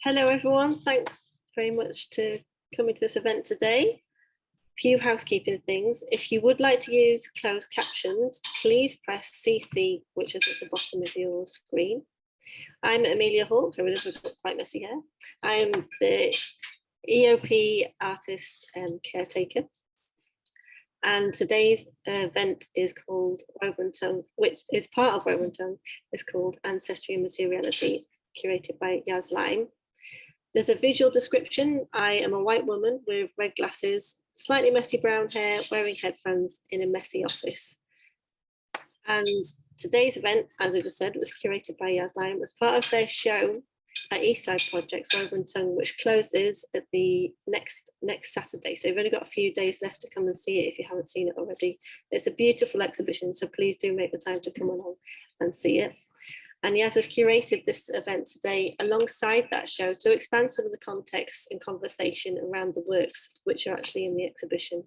Hello everyone, thanks very much for coming to this event today. Few housekeeping things. If you would like to use closed captions, please press CC, which is at the bottom of your screen. I'm Amelia Hall, I realize I've got quite messy hair. I'm the EOP artist and caretaker. And today's event is called Woven Tongue, which is part of Woven Tongue, is called Ancestry and Materiality, curated by Yas Lime. There's a visual description. I am a white woman with red glasses, slightly messy brown hair, wearing headphones in a messy office. And today's event, as I just said, was curated by Yas Lime as part of their show at Eastside Projects, Woven Tongue, which closes at the next Saturday. So you've only got a few days left to come and see it if you haven't seen it already. It's a beautiful exhibition, so please do make the time to come along and see it. And Yas has curated this event today alongside that show to expand some of the context and conversation around the works which are actually in the exhibition.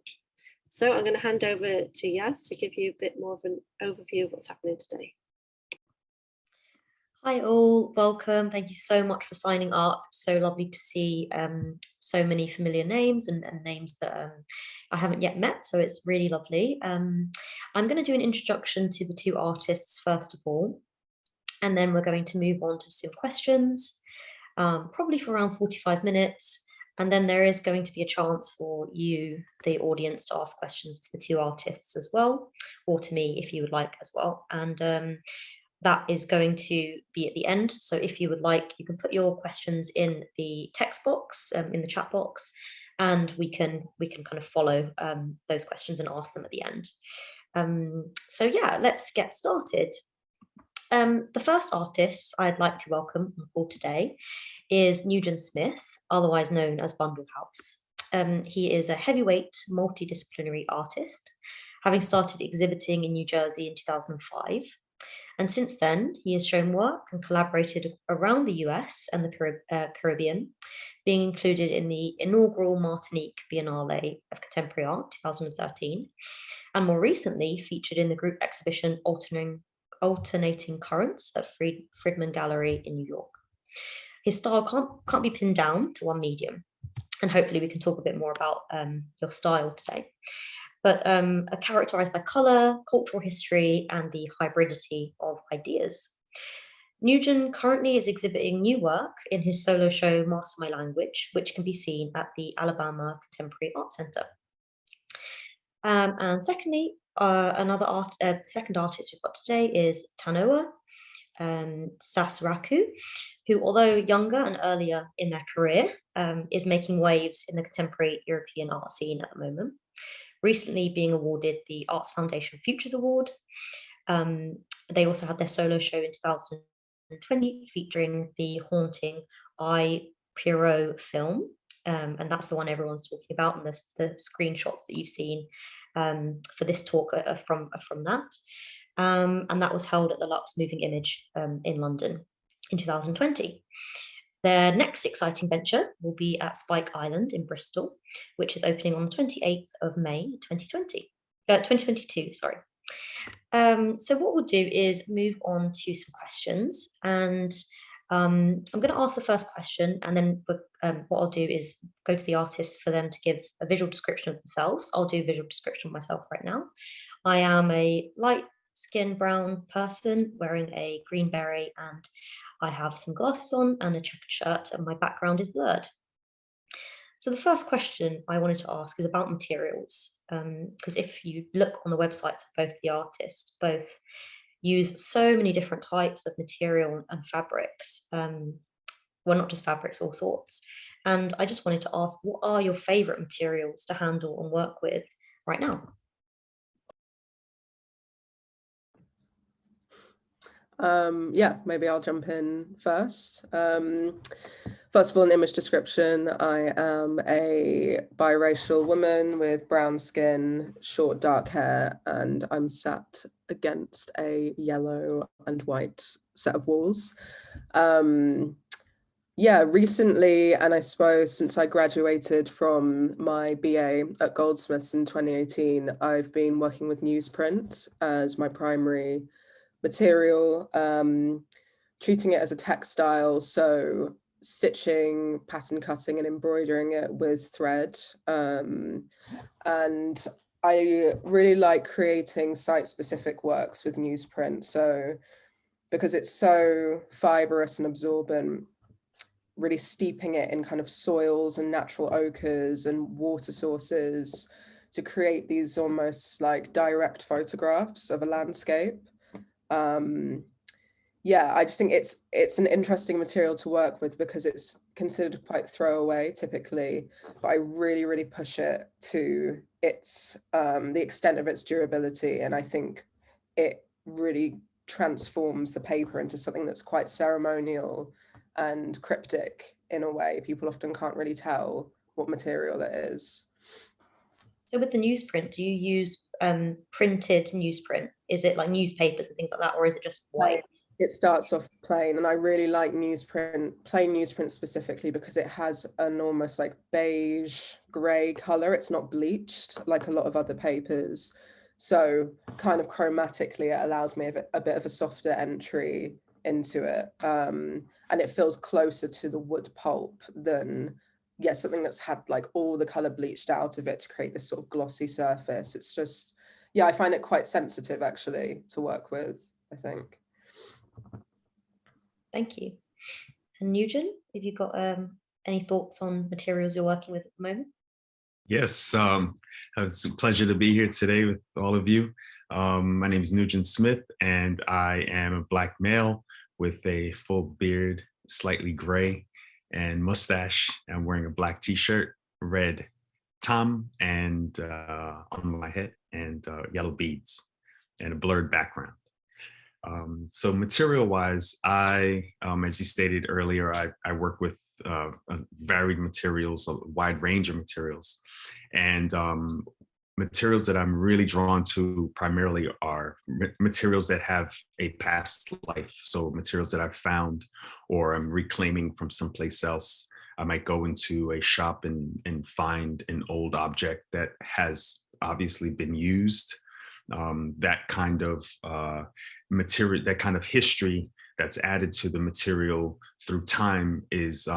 So I'm going to hand over to Yas to give you a bit more of an overview of what's happening today. Hi all, welcome. Thank you so much for signing up. So lovely to see so many familiar names and names that I haven't yet met, so it's really lovely. I'm going to do an introduction to the two artists first of all, and then we're going to move on to some questions, probably for around 45 minutes. And then there is going to be a chance for you, the audience, to ask questions to the two artists as well, or to me if you would like as well. And that is going to be at the end. So if you would like, you can put your questions in the text box, in the chat box, and we can kind of follow those questions and ask them at the end. So yeah, let's get started. The first artist I'd like to welcome for today is Nyugen Smith, otherwise known as Bundle House. He is a heavyweight, multidisciplinary artist, having started exhibiting in New Jersey in 2005. And since then, he has shown work and collaborated around the US and the Caribbean, being included in the inaugural Martinique Biennale of Contemporary Art 2013, and more recently featured in the group exhibition Alternating Currents at Friedman Gallery in New York. His style can't be pinned down to one medium, and hopefully we can talk a bit more about your style today, but are characterized by color, cultural history, and the hybridity of ideas. Nyugen currently is exhibiting new work in his solo show Master My Language, which can be seen at the Alabama Contemporary Art Center. And secondly, the second artist we've got today is Tanoa Sasraku, who, although younger and earlier in their career, is making waves in the contemporary European art scene at the moment, recently being awarded the Arts Foundation Futures Award. They also had their solo show in 2020 featuring the haunting I, Pierrot film, and that's the one everyone's talking about, and the screenshots that you've seen for this talk are from that. And that was held at the Lux Moving Image in London in 2020. Their next exciting venture will be at Spike Island in Bristol, which is opening on the 28th of May 2022. Sorry. So what we'll do is move on to some questions, and I'm going to ask the first question, and then what I'll do is go to the artists for them to give a visual description of themselves. I'll do a visual description of myself right now. I am a light-skinned brown person wearing a green beret, and I have some glasses on and a checkered shirt, and my background is blurred. So the first question I wanted to ask is about materials, because if you look on the websites of both the artists, both use so many different types of material and fabrics. Well, not just fabrics, all sorts. And I just wanted to ask, what are your favorite materials to handle and work with right now? Yeah, maybe I'll jump in first. First of all, an image description. I am a biracial woman with brown skin, short dark hair, and I'm sat against a yellow and white set of walls. Yeah, recently, and I suppose since I graduated from my BA at Goldsmiths in 2018, I've been working with newsprint as my primary material, treating it as a textile. So stitching, pattern cutting and embroidering it with thread. And I really like creating site-specific works with newsprint. So because it's so fibrous and absorbent, really steeping it in kind of soils and natural ochres and water sources to create these almost like direct photographs of a landscape. Yeah, I just think it's an interesting material to work with because it's considered quite throwaway typically, but I really, really push it to its the extent of its durability, and I think it really transforms the paper into something that's quite ceremonial and cryptic in a way. People often can't really tell what material it is. So with the newsprint, do you use printed newsprint? Is it like newspapers and things like that, or is it just white? It starts off plain, and I really like newsprint, plain newsprint specifically because it has an almost like beige gray color. It's not bleached like a lot of other papers. So kind of chromatically, it allows me a bit of a softer entry into it. And it feels closer to the wood pulp than, yeah, something that's had like all the color bleached out of it to create this sort of glossy surface. It's just, yeah, I find it quite sensitive actually to work with, I think. Thank you. And Nyugen, have you got any thoughts on materials you're working with at the moment? Yes, it's a pleasure to be here today with all of you. My name is Nyugen Smith, and I am a Black male with a full beard, slightly gray, and mustache. I'm wearing a black t-shirt, red tom, and on my head, and yellow beads, and a blurred background. So material-wise, as you stated earlier, I work with varied materials, a wide range of materials. And materials that I'm really drawn to primarily are materials that have a past life. So materials that I've found or I'm reclaiming from someplace else. I might go into a shop and find an old object that has obviously been used. That kind of material, that kind of history that's added to the material through time is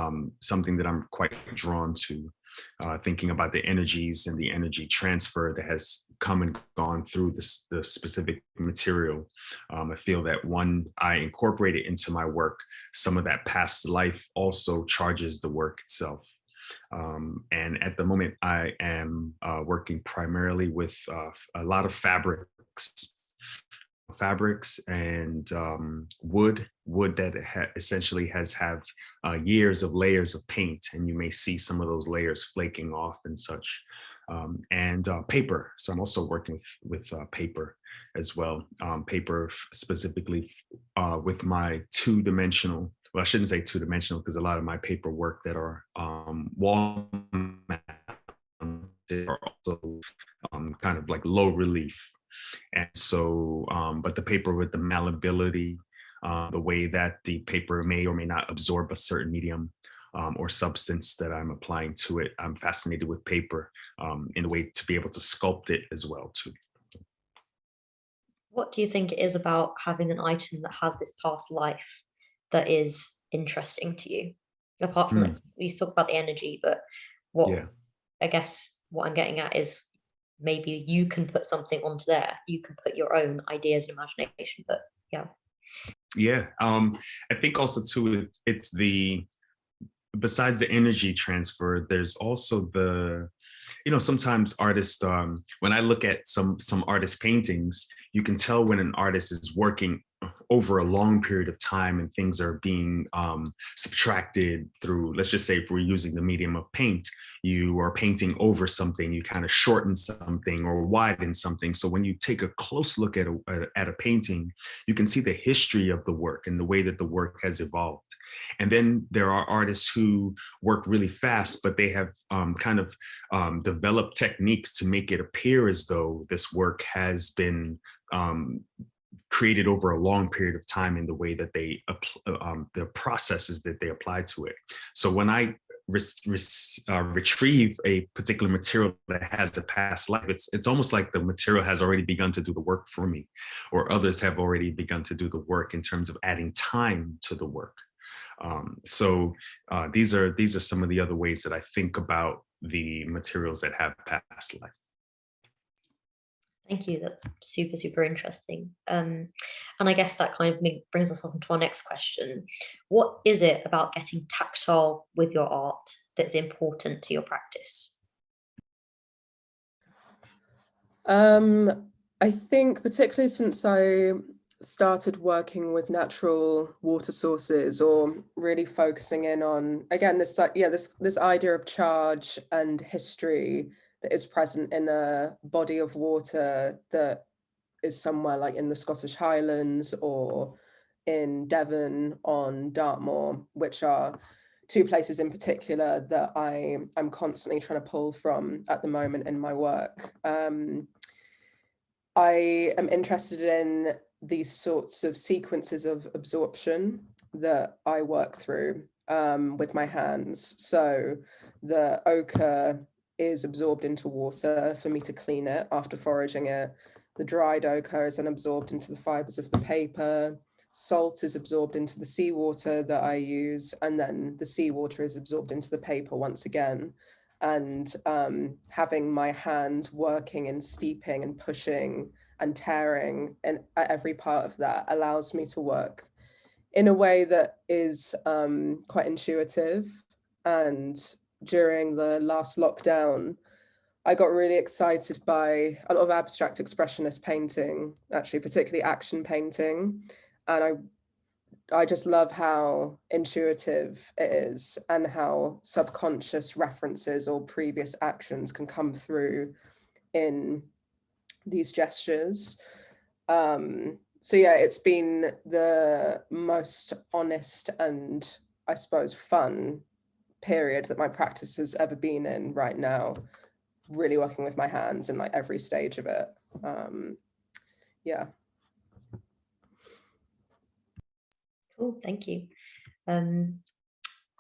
something that I'm quite drawn to. Thinking about the energies and the energy transfer that has come and gone through the specific material. I feel that when I incorporate it into my work, some of that past life also charges the work itself. And at the moment, I am working primarily with a lot of fabrics and wood that essentially have years of layers of paint, and you may see some of those layers flaking off and such. And paper. So I'm also working with paper as well. Paper specifically with my two-dimensional, well, I shouldn't say two-dimensional because a lot of my paper work that are wall mounted are also kind of like low relief. And so, but the paper with the malleability, the way that the paper may or may not absorb a certain medium or substance that I'm applying to it, I'm fascinated with paper in a way to be able to sculpt it as well too. What do you think it is about having an item that has this past life that is interesting to you? Apart from like, we talk about the energy, but I guess what I'm getting at is maybe you can put something onto there. You can put your own ideas and imagination, but yeah. I think also too, it's besides the energy transfer, there's also sometimes artists, when I look at some artist paintings, you can tell when an artist is working over a long period of time and things are being subtracted through, let's just say if we're using the medium of paint, you are painting over something, you kind of shorten something or widen something. So when you take a close look at a painting, you can see the history of the work and the way that the work has evolved. And then there are artists who work really fast, but they have developed techniques to make it appear as though this work has been created over a long period of time in the way that they the processes that they apply to it. So when I retrieve a particular material that has a past life, it's almost like the material has already begun to do the work for me, or others have already begun to do the work in terms of adding time to the work. These are some of the other ways that I think about the materials that have past life. Thank you. That's super, super interesting. And I guess that kind of brings us on to our next question. What is it about getting tactile with your art that's important to your practice? I think particularly since I started working with natural water sources, or really focusing in on, again, this idea of charge and history that is present in a body of water that is somewhere like in the Scottish Highlands or in Devon on Dartmoor, which are two places in particular that I'm constantly trying to pull from at the moment in my work. I am interested in these sorts of sequences of absorption that I work through with my hands. So the ochre is absorbed into water for me to clean it after foraging it. The dried ochre is then absorbed into the fibers of the paper. Salt is absorbed into the seawater that I use, and then the seawater is absorbed into the paper once again. And having my hands working and steeping and pushing and tearing and at every part of that allows me to work in a way that is quite intuitive. And during the last lockdown, I got really excited by a lot of abstract expressionist painting, actually, particularly action painting. And I just love how intuitive it is and how subconscious references or previous actions can come through in these gestures. So yeah, it's been the most honest and I suppose fun period that my practice has ever been in right now, really working with my hands in like every stage of it. Yeah. Cool, thank you.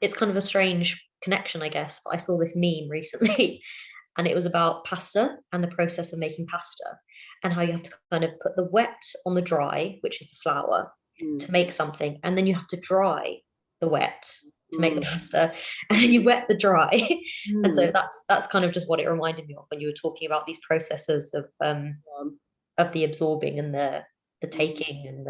It's kind of a strange connection, I guess, but I saw this meme recently and it was about pasta and the process of making pasta and how you have to kind of put the wet on the dry, which is the flour, to make something, and then you have to dry the wet to make the pasta, and then you wet the dry. And so that's kind of just what it reminded me of when you were talking about these processes of the absorbing and the taking and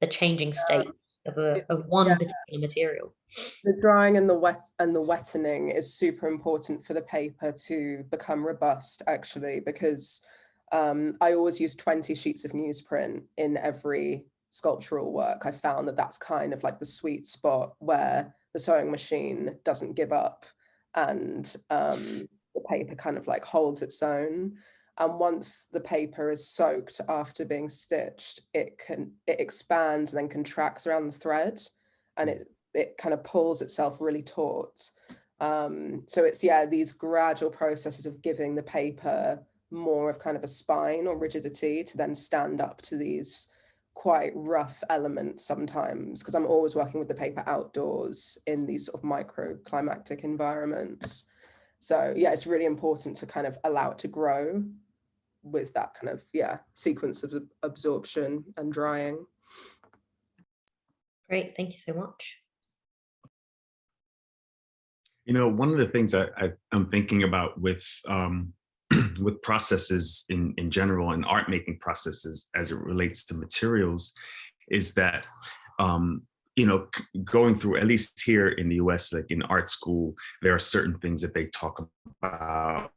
the changing state of one particular material. The drying and the wettening is super important for the paper to become robust, actually, because I always use 20 sheets of newsprint in every sculptural work. I found that that's kind of like the sweet spot where the sewing machine doesn't give up and the paper kind of like holds its own. And once the paper is soaked after being stitched, it expands and then contracts around the thread, and it kind of pulls itself really taut. So it's, yeah, these gradual processes of giving the paper more of kind of a spine or rigidity to then stand up to these quite rough elements sometimes, because I'm always working with the paper outdoors in these sort of microclimatic environments. So yeah, it's really important to kind of allow it to grow with that kind of, yeah, sequence of absorption and drying. Great, thank you so much. You know, one of the things I'm thinking about with with processes in general and art making processes as it relates to materials is that, you know, going through, at least here in the US, like in art school, there are certain things that they talk about,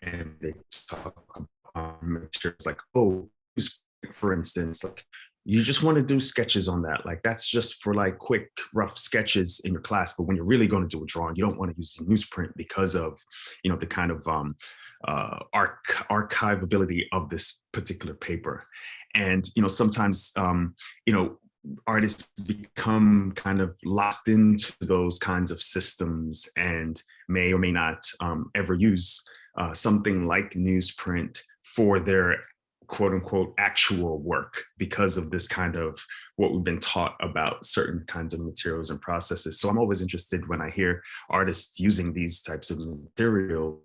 and they talk about materials like, oh, for instance, like you just want to do sketches on that. Like that's just for like quick, rough sketches in your class. But when you're really going to do a drawing, you don't want to use newsprint because of, you know, the kind of archivability of this particular paper. And, you know, sometimes, you know, artists become kind of locked into those kinds of systems and may or may not ever use something like newsprint for their quote unquote actual work because of this kind of what we've been taught about certain kinds of materials and processes. So I'm always interested when I hear artists using these types of materials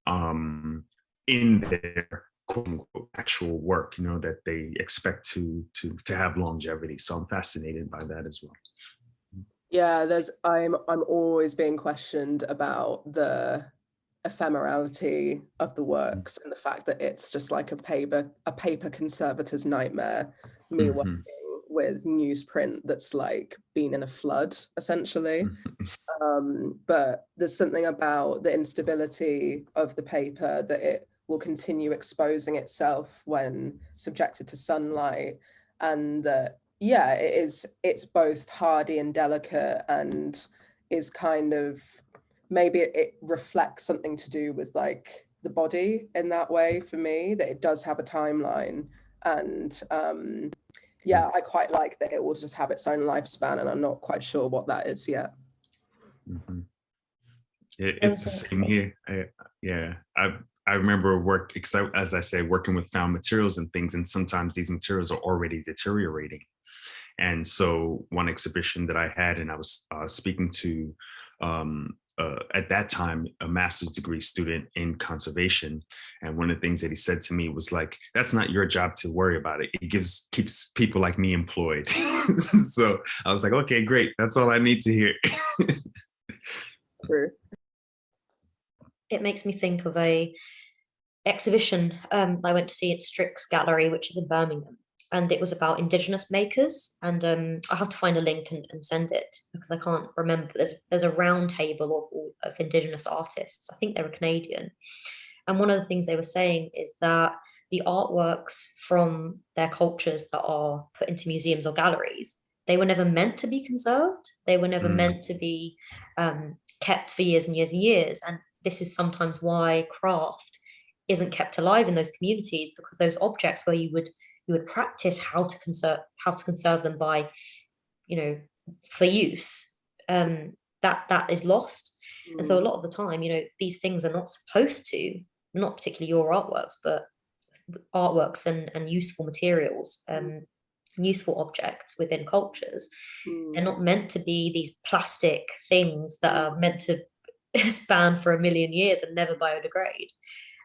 in their quote unquote actual work, you know, that they expect to have longevity. So I'm fascinated by that as well. Yeah, I'm always being questioned about the ephemerality of the works and the fact that it's just like a paper conservator's nightmare, me working with newsprint that's like been in a flood essentially. But there's something about the instability of the paper, that it will continue exposing itself when subjected to sunlight, and that yeah, it's both hardy and delicate, and is kind of, maybe it reflects something to do with like the body in that way for me, that it does have a timeline. And yeah, I quite like that it will just have its own lifespan, and I'm not quite sure what that is yet. It's the same here. I remember as I say, working with found materials and things, and sometimes these materials are already deteriorating. And so one exhibition that I had, and I was speaking to, at that time, a master's degree student in conservation. And one of the things that he said to me was like, that's not your job to worry about it. It keeps people like me employed. So I was like, okay, great. That's all I need to hear. True. It makes me think of a exhibition I went to see at Strix Gallery, which is in Birmingham, and it was about Indigenous makers. And I have to find a link and send it, because I can't remember. There's a round table of Indigenous artists. I think they were Canadian. And one of the things they were saying is that the artworks from their cultures that are put into museums or galleries, they were never meant to be conserved. They were never meant to be kept for years and years and years. And this is sometimes why craft isn't kept alive in those communities, because those objects where you would practice how to conserve them by, for use, that is lost. And so a lot of the time, these things are not supposed to, not particularly your artworks, but artworks and useful materials, useful objects within cultures. They're not meant to be these plastic things that are meant to span for 1 million years and never biodegrade.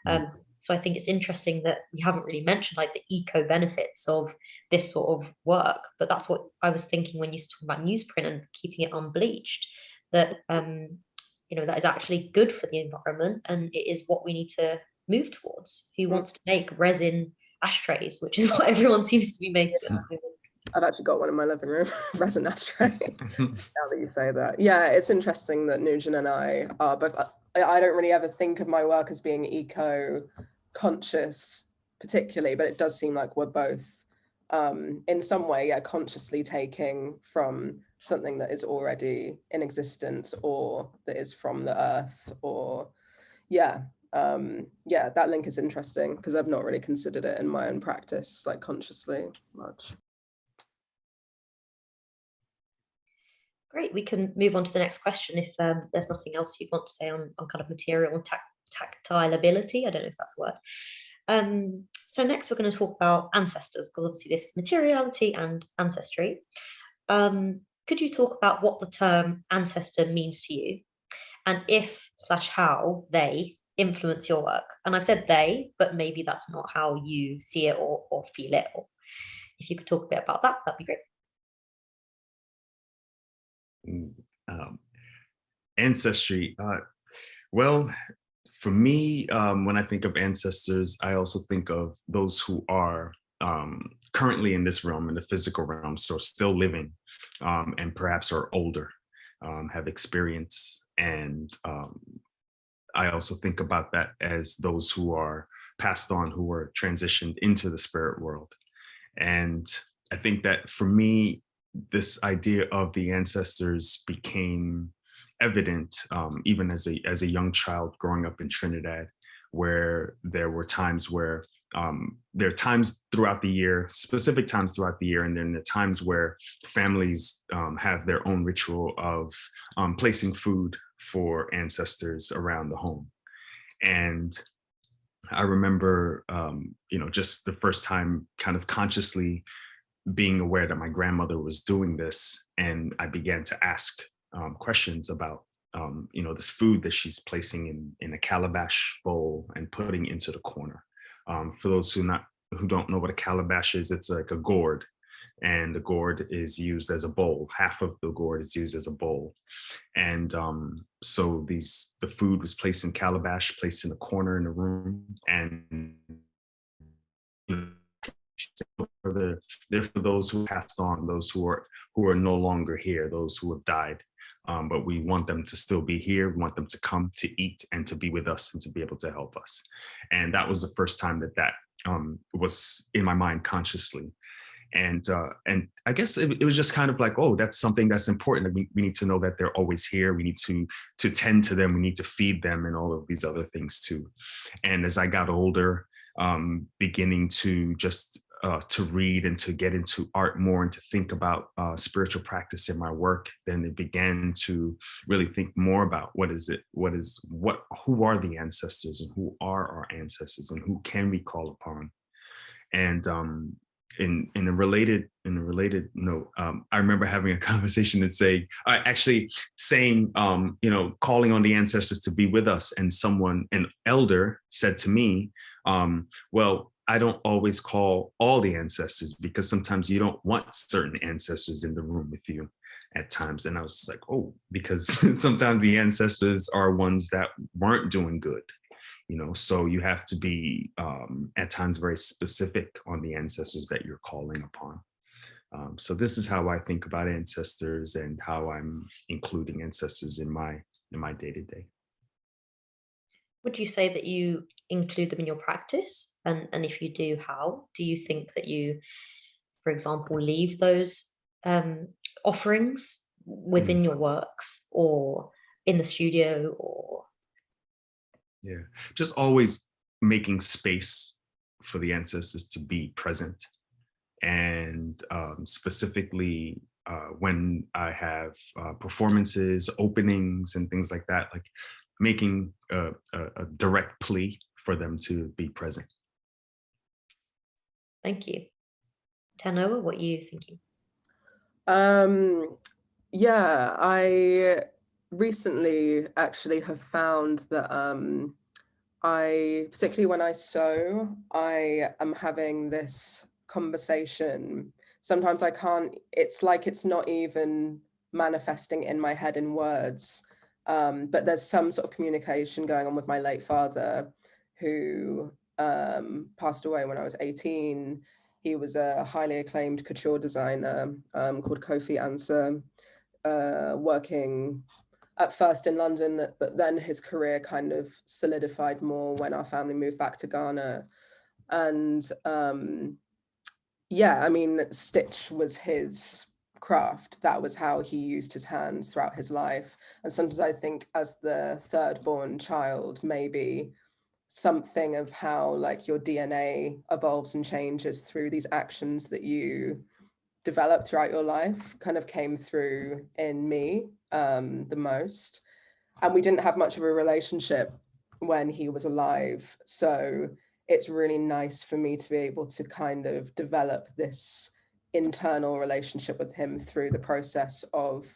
So I think it's interesting that we haven't really mentioned like the eco benefits of this sort of work, but that's what I was thinking when you talk about newsprint and keeping it unbleached, that that is actually good for the environment, and it is what we need to move towards. Who wants to make resin ashtrays, which is what everyone seems to be making at the moment. I've actually got one in my living room, resin ashtray. Now that you say that, yeah, it's interesting that Nyugen and I are both. I don't really ever think of my work as being eco-conscious, particularly, but it does seem like we're both, in some way, consciously taking from something that is already in existence, or that is from the earth, or that link is interesting, because I've not really considered it in my own practice, like consciously much. Great, we can move on to the next question if there's nothing else you want to say on kind of material and tactile ability. I don't know if that's a word. So next we're going to talk about ancestors, because obviously this is materiality and ancestry. Could you talk about what the term ancestor means to you, and if/how they influence your work? And I've said they, but maybe that's not how you see it or feel it. Or if you could talk a bit about that, that'd be great. Ancestry. Well, for me, when I think of ancestors, I also think of those who are currently in this realm, in the physical realm, so still living, and perhaps are older, have experience. And I also think about that as those who are passed on, who were transitioned into the spirit world. And I think that for me, this idea of the ancestors became evident even as a young child growing up in Trinidad, where there were times where there are times throughout the year, specific times throughout the year, and then the times where families have their own ritual of placing food for ancestors around the home. And I remember, just the first time kind of consciously being aware that my grandmother was doing this, and I began to ask questions about, this food that she's placing in a calabash bowl and putting into the corner. For those who don't know what a calabash is, it's like a gourd, and the gourd is used as a bowl. Half of the gourd is used as a bowl. And so the food was placed in calabash, placed in a corner in the room, and they're for those who passed on, those who are no longer here, those who have died. But we want them to still be here. We want them to come to eat and to be with us and to be able to help us. And that was the first time that was in my mind consciously. And I guess it was just kind of like, oh, that's something that's important. Like we need to know that they're always here. We need to tend to them. We need to feed them and all of these other things too. And as I got older, beginning to just to read and to get into art more and to think about spiritual practice in my work, then it began to really think more about who are the ancestors and who are our ancestors and who can we call upon. And in a related note, I remember having a conversation and saying, calling on the ancestors to be with us. And an elder said to me, well, I don't always call all the ancestors because sometimes you don't want certain ancestors in the room with you at times. And I was just like, oh, because sometimes the ancestors are ones that weren't doing good. So you have to be at times very specific on the ancestors that you're calling upon. So this is how I think about ancestors and how I'm including ancestors in my day-to-day. Would you say that you include them in your practice? And if you do, how? Do you think that you, for example, leave those offerings within your works or in the studio or? Yeah, just always making space for the ancestors to be present. And specifically when I have performances, openings, and things like that, like making a direct plea for them to be present. Thank you. Tanoa, what are you thinking? Yeah, I recently actually have found that particularly when I sew, I am having this conversation. Sometimes I can't, it's like it's not even manifesting in my head in words, but there's some sort of communication going on with my late father, who passed away when I was 18. He was a highly acclaimed couture designer called Kofi Ansah, working at first in London, but then his career kind of solidified more when our family moved back to Ghana. And yeah, I mean, stitch was his craft. That was how he used his hands throughout his life. And sometimes I think as the third born child, maybe something of how like your DNA evolves and changes through these actions that you develop throughout your life kind of came through in me the most. And we didn't have much of a relationship when he was alive. So it's really nice for me to be able to kind of develop this internal relationship with him through the process of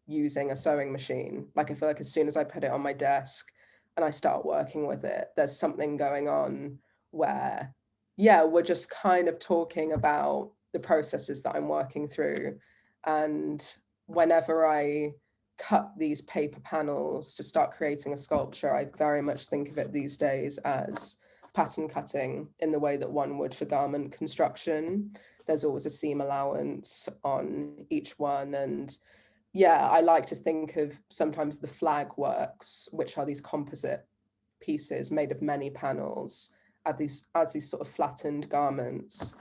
using a sewing machine. Like I feel like as soon as I put it on my desk and I start working with it, there's something going on where, yeah, we're just kind of talking about the processes that I'm working through. And whenever I cut these paper panels to start creating a sculpture, I very much think of it these days as pattern cutting in the way that one would for garment construction. There's always a seam allowance on each one. And yeah, I like to think of sometimes the flag works, which are these composite pieces made of many panels, as these sort of flattened garments.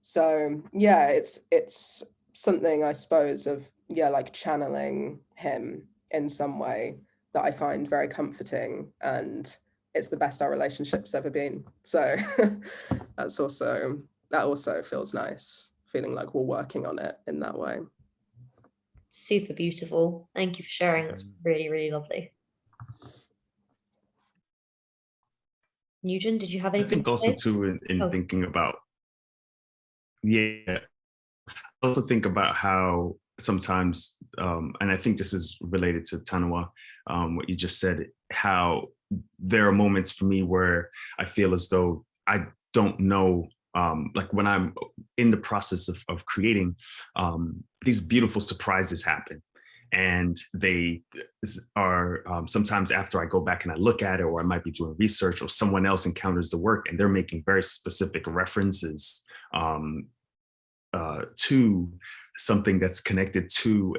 So yeah, it's something, I suppose, of, yeah, like channeling him in some way that I find very comforting, and it's the best our relationship's ever been. So that also feels nice, feeling like we're working on it in that way. Super beautiful. Thank you for sharing. That's really, really lovely. Nyugen, did you have anything? I think also too in thinking about, yeah, I also think about how sometimes, and I think this is related to Tanoa, what you just said, how there are moments for me where I feel as though I don't know like when I'm in the process of creating, these beautiful surprises happen. And they are sometimes after I go back and I look at it, or I might be doing research, or someone else encounters the work and they're making very specific references to something that's connected to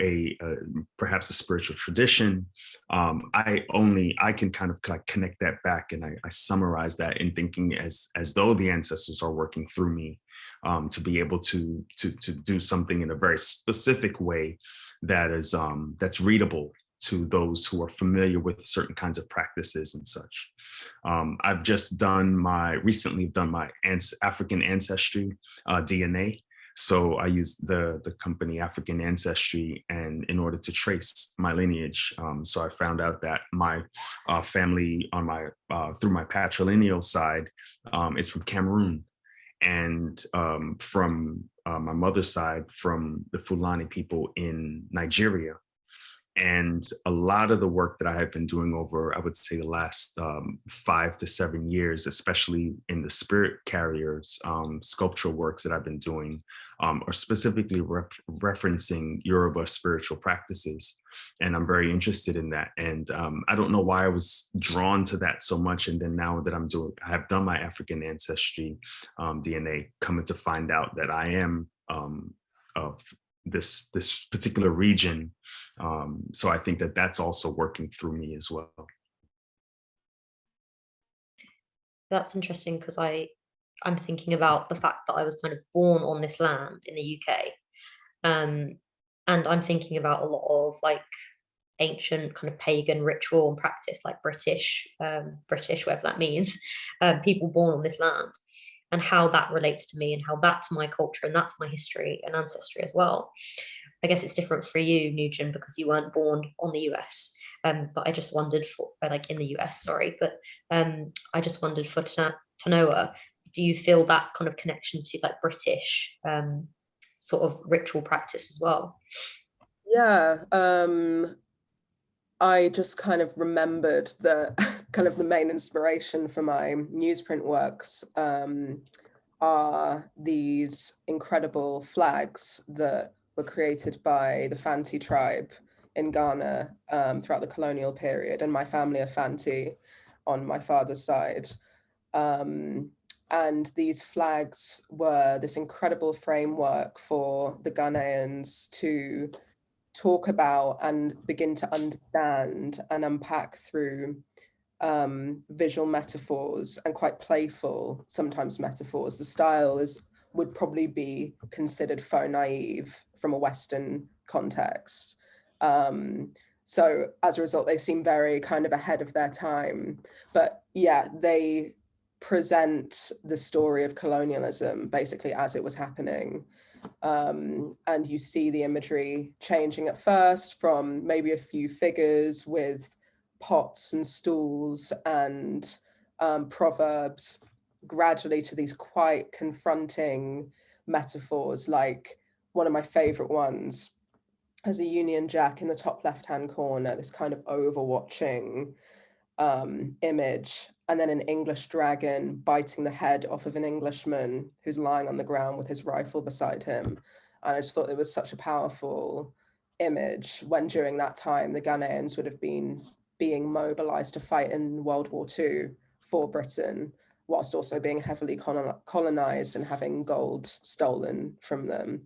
perhaps a spiritual tradition. I can kind of connect that back, and I summarize that in thinking as though the ancestors are working through me to be able to do something in a very specific way that is that's readable to those who are familiar with certain kinds of practices and such. I've recently done my African ancestry DNA. So I used the company African Ancestry, and in order to trace my lineage, so I found out that my family on my through my patrilineal side is from Cameroon, and from my mother's side from the Fulani people in Nigeria. And a lot of the work that I have been doing over, I would say, the last 5 to 7 years, especially in the spirit carriers, sculptural works that I've been doing, are specifically referencing Yoruba spiritual practices. And I'm very interested in that. And I don't know why I was drawn to that so much. And then now that I have done my African ancestry DNA, coming to find out that I am of this particular region. So I think that that's also working through me as well. That's interesting, because I'm thinking about the fact that I was kind of born on this land in the UK. And I'm thinking about a lot of like ancient kind of pagan ritual and practice, like British, whatever that means, people born on this land, and how that relates to me, and how that's my culture and that's my history and ancestry as well. I guess it's different for you, Nyugen, because you weren't born on the US. But I just wondered in the US, sorry. But I just wondered for Tanoa, do you feel that kind of connection to like British sort of ritual practice as well? Yeah, I just kind of remembered that kind of the main inspiration for my newsprint works are these incredible flags that were created by the Fanti tribe in Ghana throughout the colonial period, and my family are Fanti on my father's side. And these flags were this incredible framework for the Ghanaians to talk about and begin to understand and unpack through visual metaphors and quite playful, sometimes metaphors. The style would probably be considered faux naive from a Western context. So as a result, they seem very kind of ahead of their time. But yeah, they present the story of colonialism basically as it was happening. And you see the imagery changing at first from maybe a few figures with pots and stools and proverbs, gradually to these quite confronting metaphors. Like one of my favorite ones has a Union Jack in the top left-hand corner, this kind of overwatching image, and then an English dragon biting the head off of an Englishman who's lying on the ground with his rifle beside him. And I just thought it was such a powerful image when during that time the Ghanaians would have been being mobilized to fight in World War II for Britain, whilst also being heavily colonized and having gold stolen from them.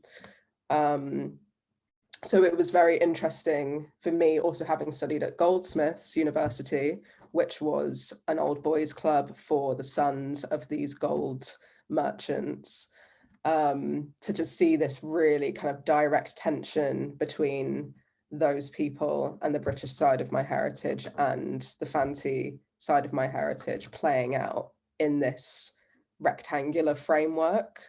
So it was very interesting for me, also having studied at Goldsmiths University, which was an old boys club for the sons of these gold merchants, to just see this really kind of direct tension between those people and the British side of my heritage and the Fanti side of my heritage playing out in this rectangular framework.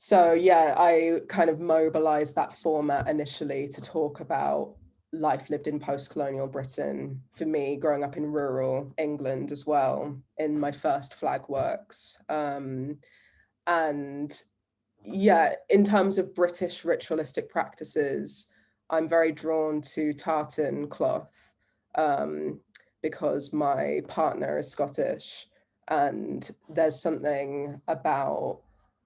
So yeah, I kind of mobilized that format initially to talk about life lived in post-colonial Britain, for me growing up in rural England as well, in my first flag works. And yeah, in terms of British ritualistic practices, I'm very drawn to tartan cloth because my partner is Scottish, And there's something about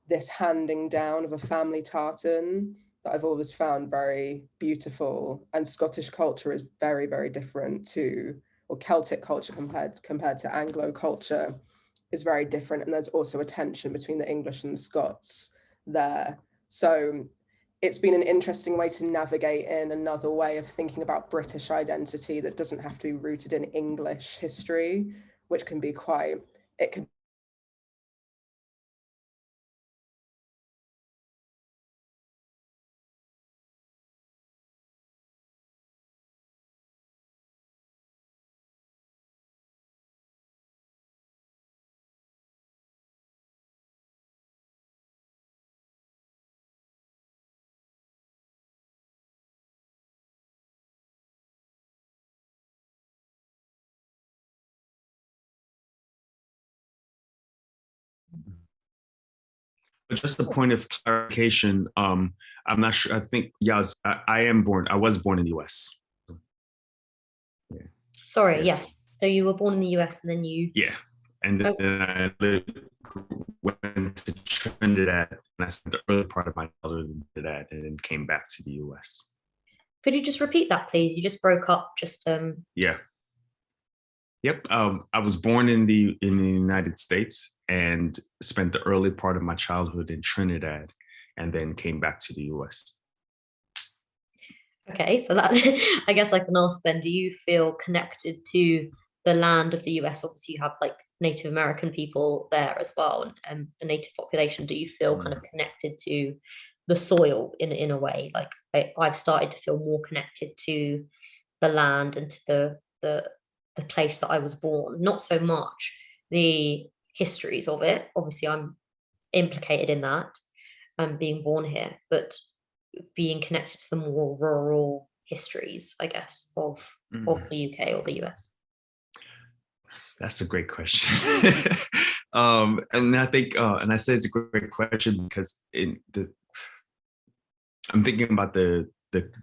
this handing down of a family tartan that I've always found very beautiful. And Scottish culture is very, very different to, or Celtic culture compared to Anglo culture is very different. And there's also a tension between the English and the Scots there. So it's been an interesting way to navigate in another way of thinking about British identity that doesn't have to be rooted in English history, which can be quite, it can But just a point of clarification, I'm not sure. I think Yas, I was born in the US. Yeah. Sorry, yes. So you were born in the US and then you... Yeah. And then I went to Trinidad, and I spent the early part of my childhood in Trinidad and then came back to the US. Could you just repeat that, please? You just broke up, just... Yeah. Yep. I was born in the United States and spent the early part of my childhood in Trinidad and then came back to the US. Okay, so that I guess I can ask then, do you feel connected to the land of the US? Obviously you have like Native American people there as well, and the native population. Do you feel kind of connected to the soil in a way? Like I've started to feel more connected to the land and to the place that I was born, not so much the histories of it. Obviously I'm implicated in that, being born here, but being connected to the more rural histories, I guess, of the UK or the US. That's a great question. And I think, and I say it's a great question because I'm thinking about the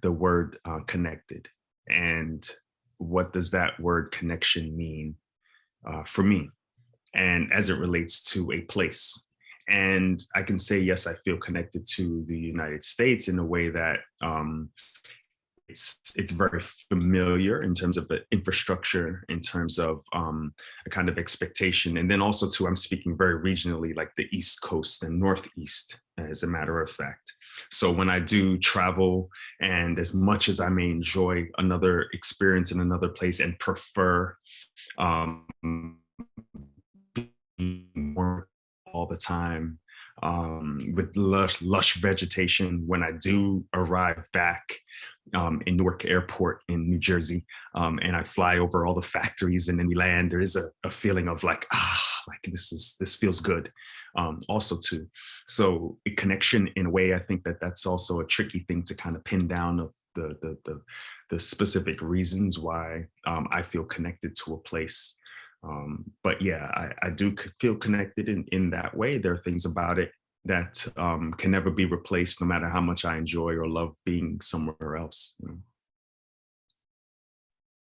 word connected, and what does that word connection mean for me, and as it relates to a place. And I can say, yes, I feel connected to the United States in a way that it's very familiar in terms of the infrastructure, in terms of a kind of expectation. And then also too, I'm speaking very regionally, like the East Coast and Northeast, as a matter of fact. So when I do travel, and as much as I may enjoy another experience in another place and prefer more all the time, with lush vegetation, when I do arrive back in Newark Airport in New Jersey, and I fly over all the factories and then we land, there is a feeling of like, like this feels good, also too. So a connection, in a way, I think that's also a tricky thing to kind of pin down, of the specific reasons why I feel connected to a place. But yeah, I do feel connected in that way. There are things about it that can never be replaced, no matter how much I enjoy or love being somewhere else. You know?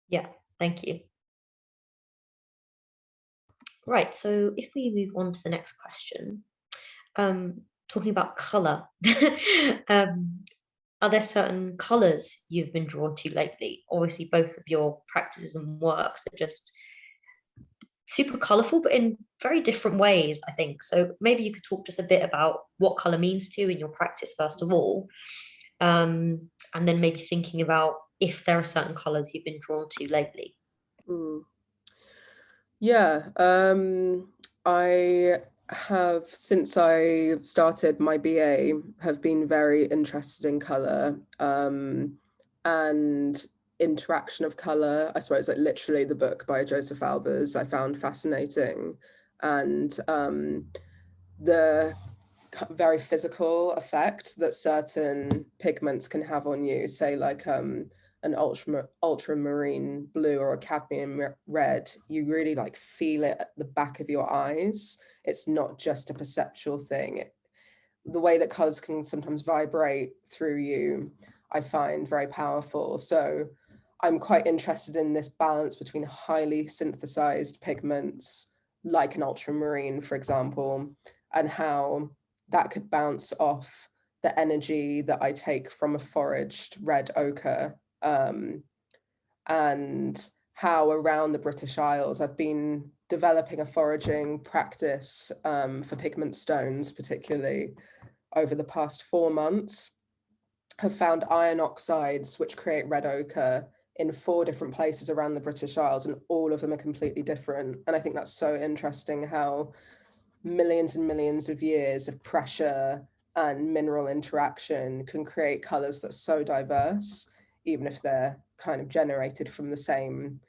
Yeah, thank you. Right, so if we move on to the next question, talking about color, are there certain colors you've been drawn to lately? Obviously, both of your practices and works are just super colorful, but in very different ways, I think. So maybe you could talk just a bit about what color means to you in your practice, first of all, and then maybe thinking about if there are certain colors you've been drawn to lately. Yeah, I have, since I started my BA, have been very interested in color, and interaction of color. I suppose, like, literally the book by Joseph Albers I found fascinating, and the very physical effect that certain pigments can have on you, say like an ultramarine blue or a cadmium red. You really like feel it at the back of your eyes. It's not just a perceptual thing. The way that colors can sometimes vibrate through you, I find very powerful. So I'm quite interested in this balance between highly synthesized pigments like an ultramarine, for example, and how that could bounce off the energy that I take from a foraged red ochre, and how around the British Isles I've been developing a foraging practice for pigment stones, particularly over the past 4 months, have found iron oxides which create red ochre in 4 different places around the British Isles, and all of them are completely different. And I think that's so interesting how millions and millions of years of pressure and mineral interaction can create colors that are so diverse, even if they're kind of generated from the same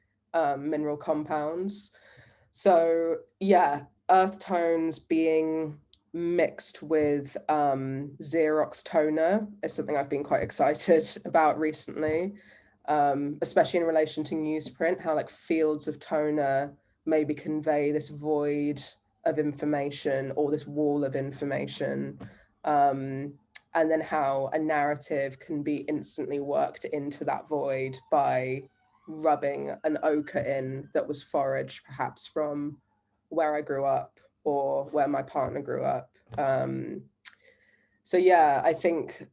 mineral compounds. So yeah, earth tones being mixed with Xerox toner is something I've been quite excited about recently, especially in relation to newsprint, how like fields of toner maybe convey this void of information or this wall of information, and then how a narrative can be instantly worked into that void by rubbing an ochre in that was foraged perhaps from where I grew up or where my partner grew up. So yeah, I think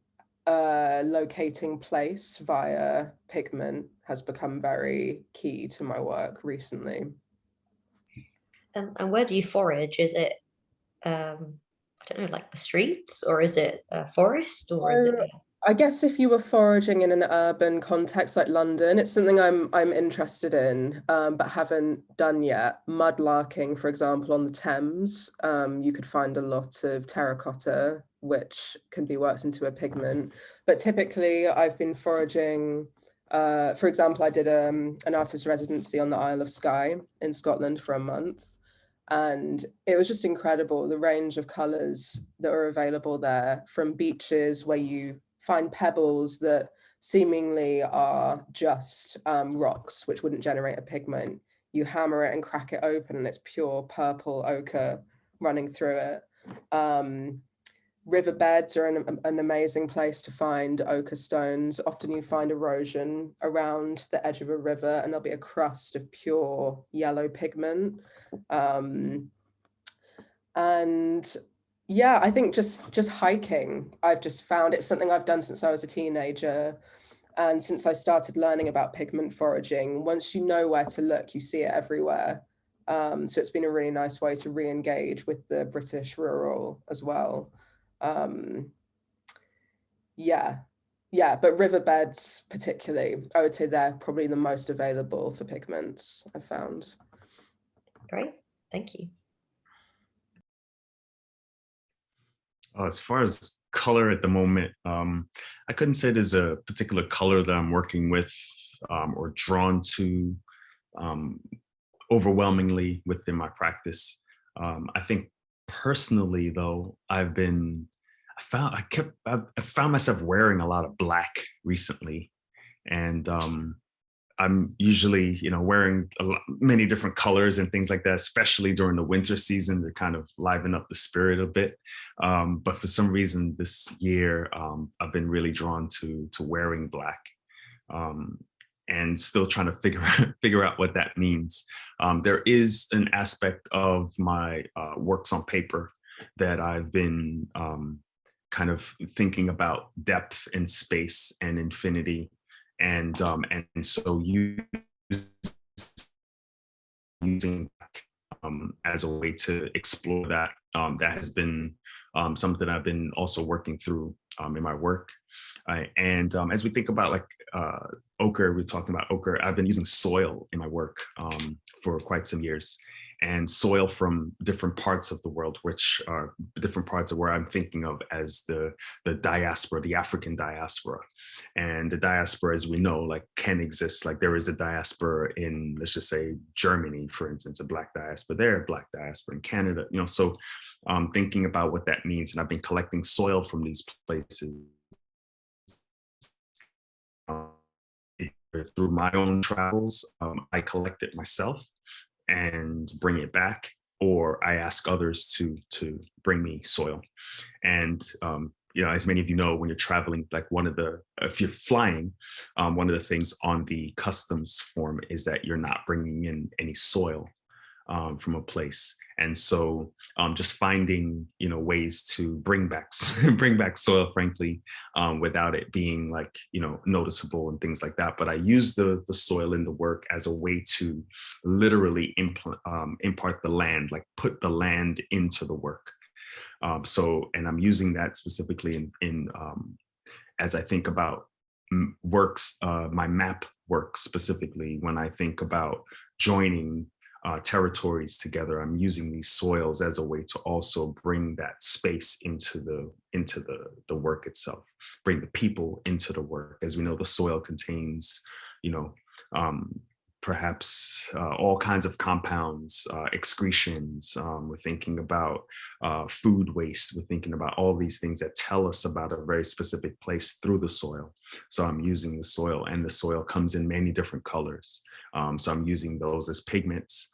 locating place via pigment has become very key to my work recently. And where do you forage? Is it, I don't know, like the streets, or is it a forest, or is it? I guess if you were foraging in an urban context like London, it's something I'm interested in, but haven't done yet. Mudlarking, for example, on the Thames, you could find a lot of terracotta, which can be worked into a pigment. But typically, I've been foraging. For example, I did an artist residency on the Isle of Skye in Scotland for a month. And it was just incredible, the range of colors that are available there, from beaches where you find pebbles that seemingly are just rocks, which wouldn't generate a pigment. You hammer it and crack it open and it's pure purple ochre running through it. Riverbeds are an amazing place to find ochre stones. Often you find erosion around the edge of a river and there'll be a crust of pure yellow pigment. And yeah, I think just hiking, I've just found it's something I've done since I was a teenager. And since I started learning about pigment foraging, once you know where to look, you see it everywhere. So it's been a really nice way to re-engage with the British rural as well. Yeah, but riverbeds particularly, I would say they're probably the most available for pigments I've found. Great, thank you. As far as color at the moment, I couldn't say there's a particular color that I'm working with or drawn to overwhelmingly within my practice. I think personally, though, I found myself wearing a lot of black recently, and I'm usually, wearing many different colors and things like that, especially during the winter season to kind of liven up the spirit a bit. But for some reason this year, I've been really drawn to wearing black, and still trying to figure out what that means. There is an aspect of my works on paper that I've been kind of thinking about depth and space and infinity. And so using as a way to explore that, that has been something I've been also working through in my work. And as we think about ochre, we're talking about ochre, I've been using soil in my work for quite some years. And soil from different parts of the world, which are different parts of where I'm thinking of as the diaspora, the African diaspora. And the diaspora, as we know, can exist. There is a diaspora in, let's just say, Germany, for instance, a Black diaspora there, a Black diaspora in Canada, so thinking about what that means. And I've been collecting soil from these places through my own travels. I collect it myself and bring it back, or I ask others to bring me soil. And as many of you know, when you're traveling, if you're flying, one of the things on the customs form is that you're not bringing in any soil. from a place. And so just finding, ways to bring back bring back soil, frankly, without it being like, noticeable and things like that. But I use the soil in the work as a way to literally impart the land, like put the land into the work. And I'm using that specifically in as I think about works, my map work specifically, when I think about joining territories together, I'm using these soils as a way to also bring that space into the work itself, bring the people into the work. As we know, the soil contains, perhaps all kinds of compounds, excretions. We're thinking about food waste. We're thinking about all these things that tell us about a very specific place through the soil. So I'm using the soil, and the soil comes in many different colors. So I'm using those as pigments,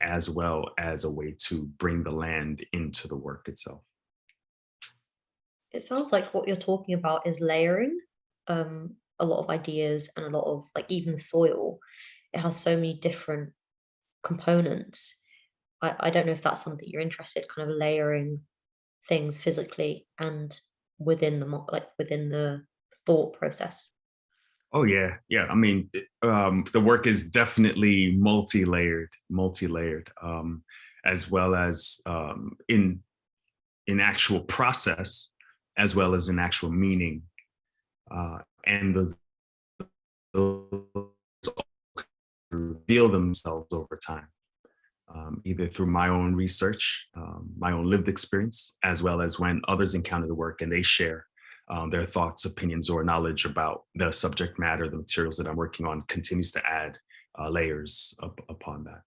as well as a way to bring the land into the work itself. It sounds like what you're talking about is layering a lot of ideas, and a lot of, like, even the soil, it has so many different components. I don't know if that's something you're interested, kind of layering things physically and within the thought process. Oh yeah. I mean, the work is definitely multi-layered, as well as in actual process, as well as in actual meaning, and those reveal themselves over time, either through my own research, my own lived experience, as well as when others encounter the work and they share their thoughts, opinions, or knowledge about the subject matter, the materials that I'm working on, continues to add layers upon that.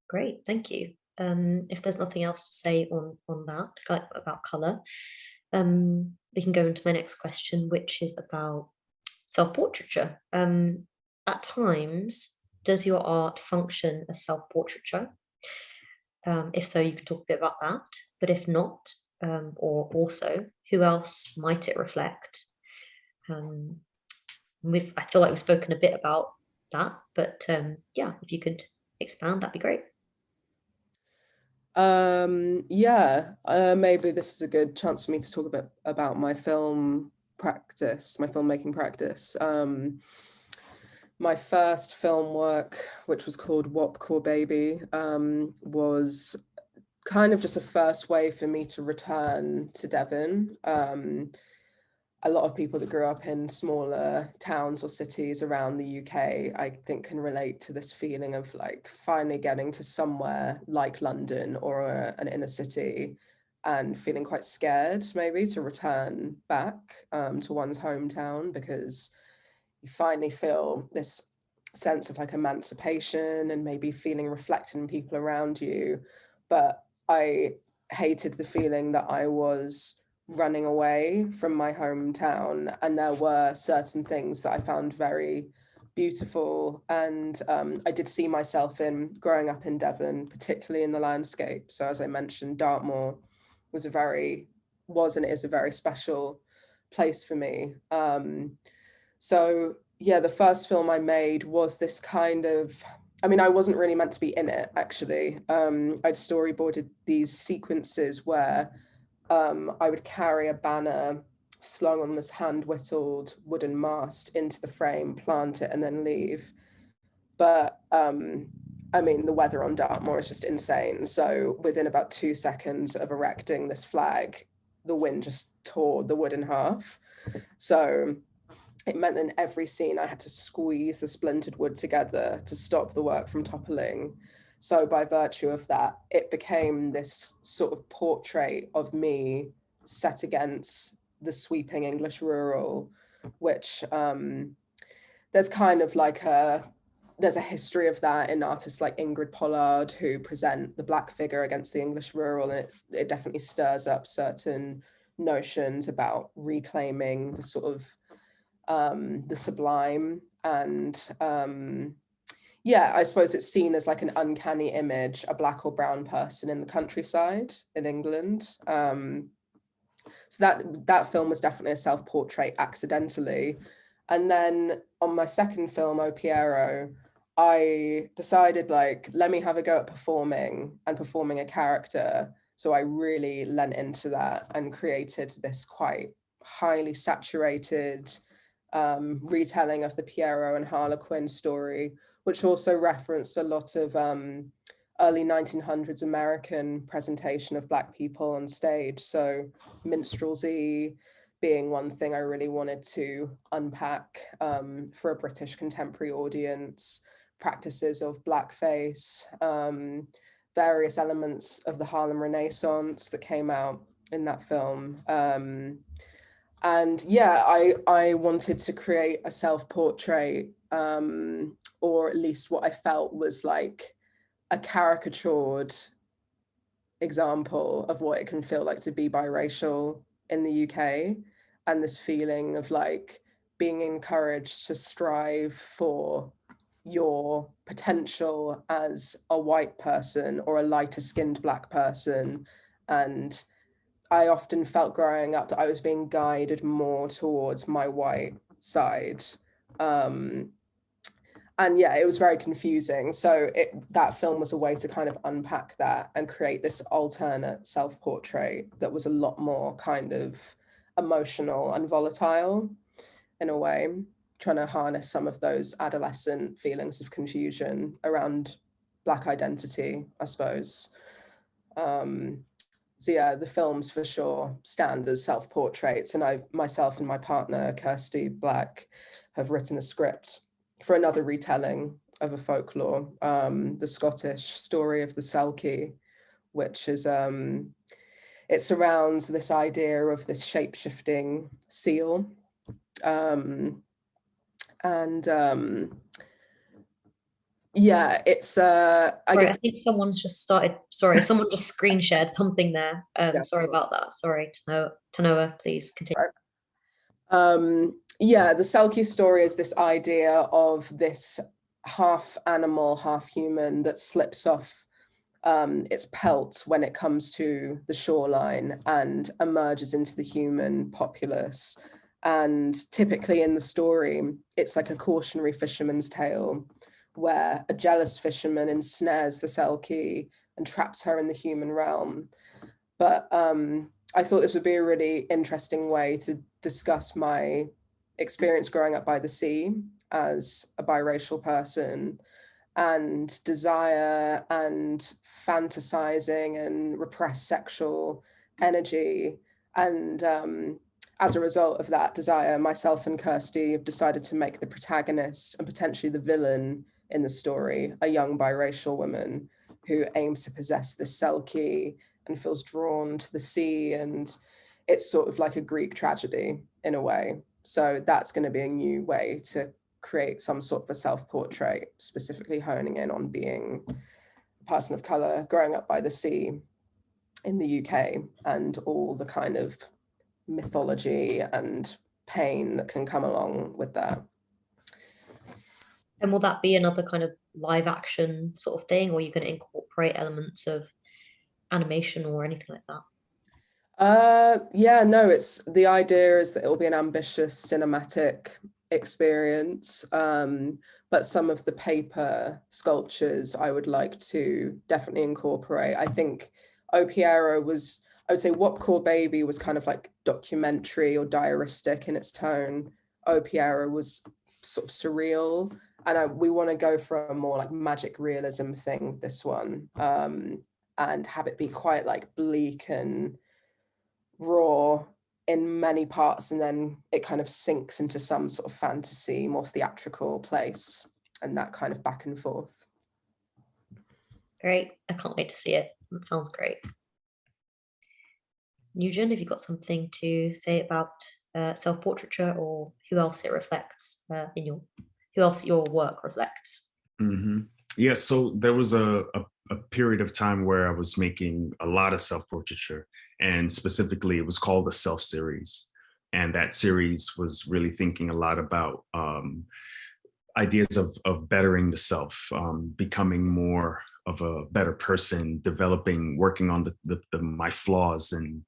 Great, thank you. If there's nothing else to say on that, like about color, we can go into my next question, which is about self-portraiture. At times, does your art function as self-portraiture? If so, you can talk a bit about that. But if not, or also, who else might it reflect? I feel like we've spoken a bit about that, but yeah, if you could expand, that'd be great. Maybe this is a good chance for me to talk a bit about my film practice, my filmmaking practice. My first film work, which was called Wop Core Baby, was kind of just a first way for me to return to Devon. A lot of people that grew up in smaller towns or cities around the UK, I think, can relate to this feeling of like finally getting to somewhere like London or an inner city and feeling quite scared maybe to return back to one's hometown, because you finally feel this sense of like emancipation and maybe feeling reflected in people around you. But I hated the feeling that I was running away from my hometown, and there were certain things that I found very beautiful, and I did see myself in growing up in Devon, particularly in the landscape. So as I mentioned, Dartmoor was and is a very special place for me. So yeah, the first film I made was this kind of, I mean, I wasn't really meant to be in it, actually. I'd storyboarded these sequences where I would carry a banner slung on this hand-whittled wooden mast into the frame, plant it, and then leave. But I mean, the weather on Dartmoor is just insane. So within about 2 seconds of erecting this flag, the wind just tore the wood in half. So it meant that in every scene I had to squeeze the splintered wood together to stop the work from toppling. So by virtue of that, it became this sort of portrait of me set against the sweeping English rural, which there's kind of like there's a history of that in artists like Ingrid Pollard, who present the Black figure against the English rural, and it definitely stirs up certain notions about reclaiming the sort of the sublime. And yeah, I suppose it's seen as like an uncanny image, a Black or brown person in the countryside in England. So that film was definitely a self-portrait accidentally. And then on my second film, O Piero, I decided, like, let me have a go at performing a character. So I really lent into that and created this quite highly saturated retelling of the Pierrot and Harlequin story, which also referenced a lot of early 1900s American presentation of Black people on stage. So minstrelsy being one thing I really wanted to unpack for a British contemporary audience, practices of blackface, various elements of the Harlem Renaissance that came out in that film. And yeah, I wanted to create a self-portrait, or at least what I felt was like a caricatured example of what it can feel like to be biracial in the UK, and this feeling of like being encouraged to strive for your potential as a white person or a lighter skinned Black person. And I often felt growing up that I was being guided more towards my white side. And yeah, it was very confusing. So that film was a way to kind of unpack that and create this alternate self-portrait that was a lot more kind of emotional and volatile in a way, trying to harness some of those adolescent feelings of confusion around Black identity, I suppose. So yeah, the films for sure stand as self-portraits, and myself and my partner, Kirsty Black, have written a script for another retelling of a folklore, the Scottish story of the Selkie, which is, it surrounds this idea of this shape-shifting seal. Yeah, it's I think someone's just started, someone just screen shared something there. Yeah, sorry about that. Sorry, Tanoa, please continue. Yeah, the Selkie story is this idea of this half animal, half human that slips off its pelt when it comes to the shoreline and emerges into the human populace. And typically in the story, it's like a cautionary fisherman's tale where a jealous fisherman ensnares the Selkie and traps her in the human realm. But I thought this would be a really interesting way to discuss my experience growing up by the sea as a biracial person, and desire and fantasizing and repressed sexual energy. And as a result of that desire, myself and Kirsty have decided to make the protagonist and potentially the villain in the story a young biracial woman who aims to possess this Selkie and feels drawn to the sea. And it's sort of like a Greek tragedy in a way. So that's going to be a new way to create some sort of a self-portrait, specifically honing in on being a person of color growing up by the sea in the UK and all the kind of mythology and pain that can come along with that. And will that be another kind of live action sort of thing, or are you going to incorporate elements of animation or anything like that? Yeah, no, it's the idea is that it will be an ambitious cinematic experience, but some of the paper sculptures I would like to definitely incorporate. I think O Piero was, I would say What Core Baby was kind of like documentary or diaristic in its tone. O Piero was sort of surreal, and we want to go for a more like magic realism thing with this one, and have it be quite like bleak and raw in many parts, and then it kind of sinks into some sort of fantasy, more theatrical place, and that kind of back and forth. Great, I can't wait to see it. That sounds great. Nyugen, have you got something to say about self-portraiture, or who else it reflects who else your work reflects? Mm-hmm. Yeah, so there was a period of time where I was making a lot of self-portraiture, and specifically it was called the Self series. And that series was really thinking a lot about ideas of bettering the self, becoming more of a better person, developing, working on my flaws, and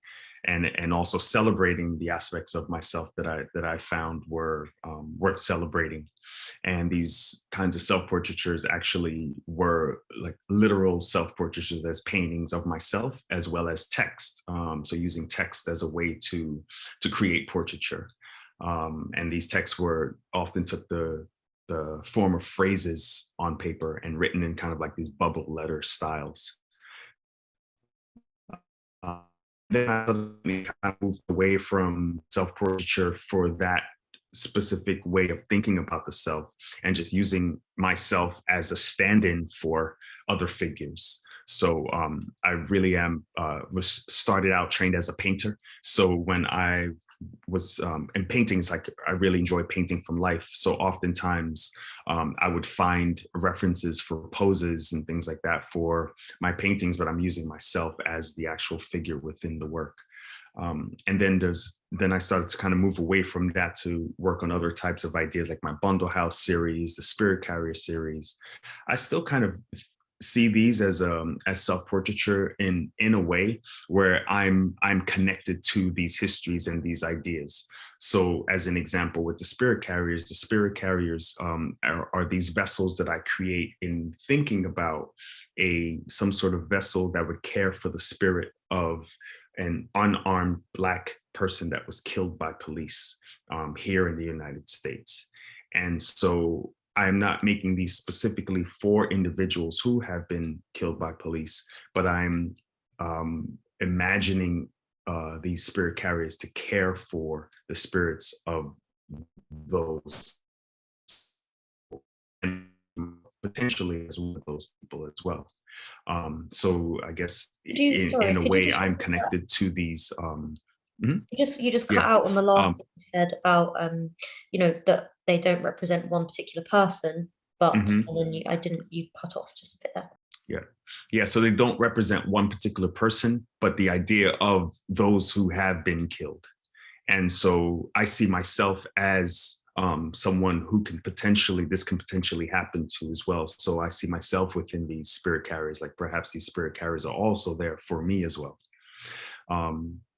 and also celebrating the aspects of myself that I found were worth celebrating. And these kinds of self-portraitures actually were like literal self-portraitures as paintings of myself, as well as text. So using text as a way to create portraiture. And these texts were often took the form of phrases on paper and written in kind of like these bubble letter styles. Then I suddenly kind of moved away from self-portraiture for that specific way of thinking about the self, and just using myself as a stand-in for other figures. So I really was started out trained as a painter. So when I was in paintings, like I really enjoy painting from life. So oftentimes I would find references for poses and things like that for my paintings, but I'm using myself as the actual figure within the work. And then I started to kind of move away from that to work on other types of ideas, like my Bundle House series, the Spirit Carrier series. I still kind of see these as self-portraiture in a way where I'm connected to these histories and these ideas. So as an example, with the Spirit Carriers are these vessels that I create in thinking about some sort of vessel that would care for the spirit of an unarmed Black person that was killed by police here in the United States. And so I'm not making these specifically for individuals who have been killed by police, but I'm imagining these spirit carriers to care for the spirits of those, and potentially as one of those people as well. So I guess in a way, I'm connected to these. You just cut out on the last thing you said about that they don't represent one particular person, but and then you cut off just a bit there. Yeah. So they don't represent one particular person, but the idea of those who have been killed. And so I see myself as someone who this can potentially happen to as well. So I see myself within these spirit carriers, like perhaps these spirit carriers are also there for me as well.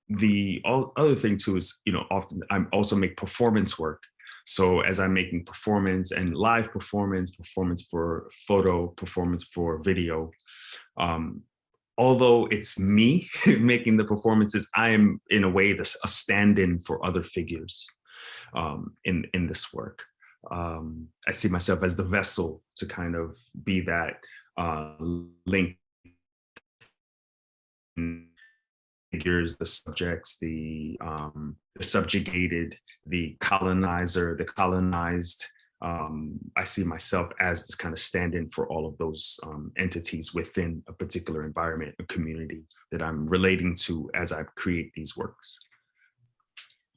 The other thing too is, often I also make performance work. So as I'm making performance and live performance for photo, performance for video, although it's me making the performances, I am in a way a stand-in for other figures in this work. I see myself as the vessel to kind of be that link figures, the subjects, the subjugated, the colonizer, the colonized. I see myself as this kind of stand-in for all of those entities within a particular environment, a community that I'm relating to as I create these works.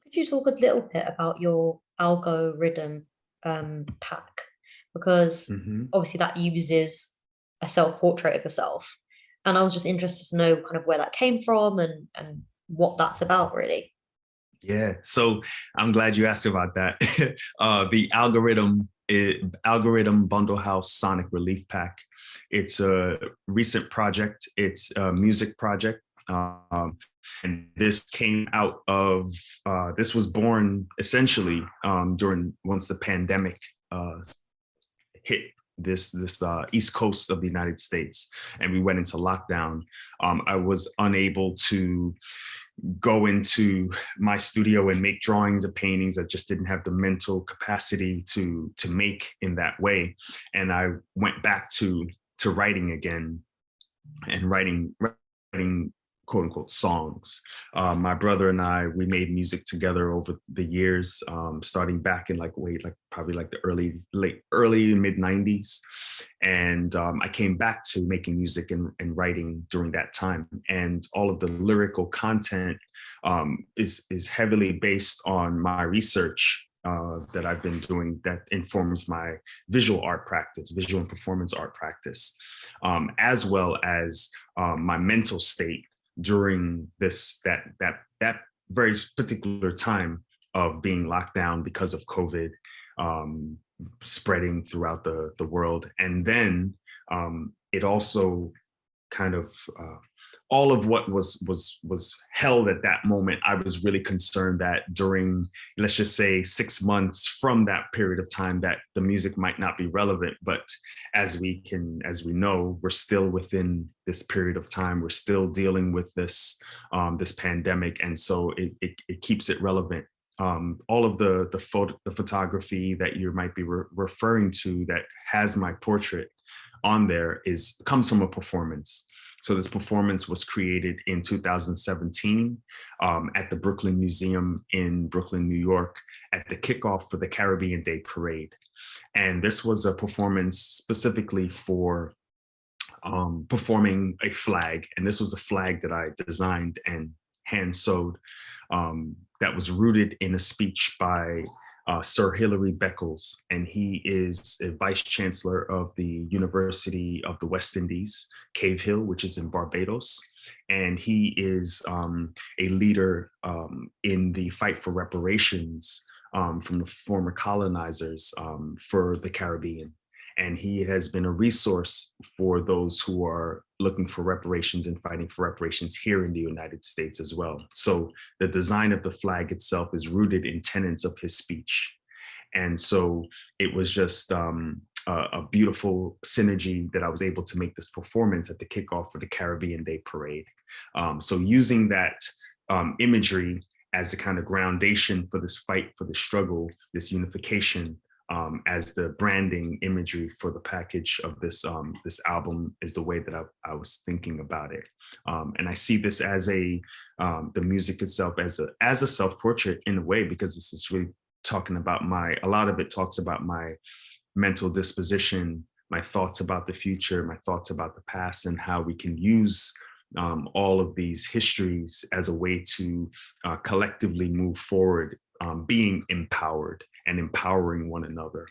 Could you talk a little bit about your algorithm pack? Because obviously that uses a self-portrait of yourself. And I was just interested to know kind of where that came from and what that's about, really. Yeah, so I'm glad you asked about that. The algorithm Bundle House Sonic Relief Pack. It's a recent project. It's a music project. And this came out of, this was born essentially once the pandemic hit this East Coast of the United States, and we went into lockdown. I was unable to go into my studio and make drawings of paintings. I just didn't have the mental capacity to make in that way. And I went back to writing again, and writing quote unquote songs. My brother and I, we made music together over the years, starting back in probably the early mid 90s. And I came back to making music and writing during that time. And all of the lyrical content is heavily based on my research that I've been doing that informs my visual art practice, visual and performance art practice, as well as my mental state during that very particular time of being locked down because of COVID spreading throughout the world. And then it also kind of all of what was held at that moment, I was really concerned that during, let's just say, 6 months from that period of time, that the music might not be relevant. But as we know, we're still within this period of time. We're still dealing with this this pandemic, and so it keeps it relevant. All of the photography that you might be referring to that has my portrait on there comes from a performance. So this performance was created in 2017 at the Brooklyn Museum in Brooklyn, New York, at the kickoff for the Caribbean Day Parade. And this was a performance specifically for performing a flag. And this was a flag that I designed and hand sewed that was rooted in a speech by Sir Hilary Beckles, and he is a vice chancellor of the University of the West Indies, Cave Hill, which is in Barbados. And he is a leader in the fight for reparations from the former colonizers for the Caribbean. And he has been a resource for those who are looking for reparations and fighting for reparations here in the United States as well. So the design of the flag itself is rooted in tenets of his speech. And so it was just a beautiful synergy that I was able to make this performance at the kickoff for the Caribbean Day Parade. So using that imagery as a kind of groundation for this fight, for the struggle, this unification, as the branding imagery for the package of this this album is the way that I was thinking about it. And I see this as the music itself as a self-portrait in a way, because this is really talking about a lot of it talks about my mental disposition, my thoughts about the future, my thoughts about the past, and how we can use all of these histories as a way to collectively move forward, being empowered and empowering one another.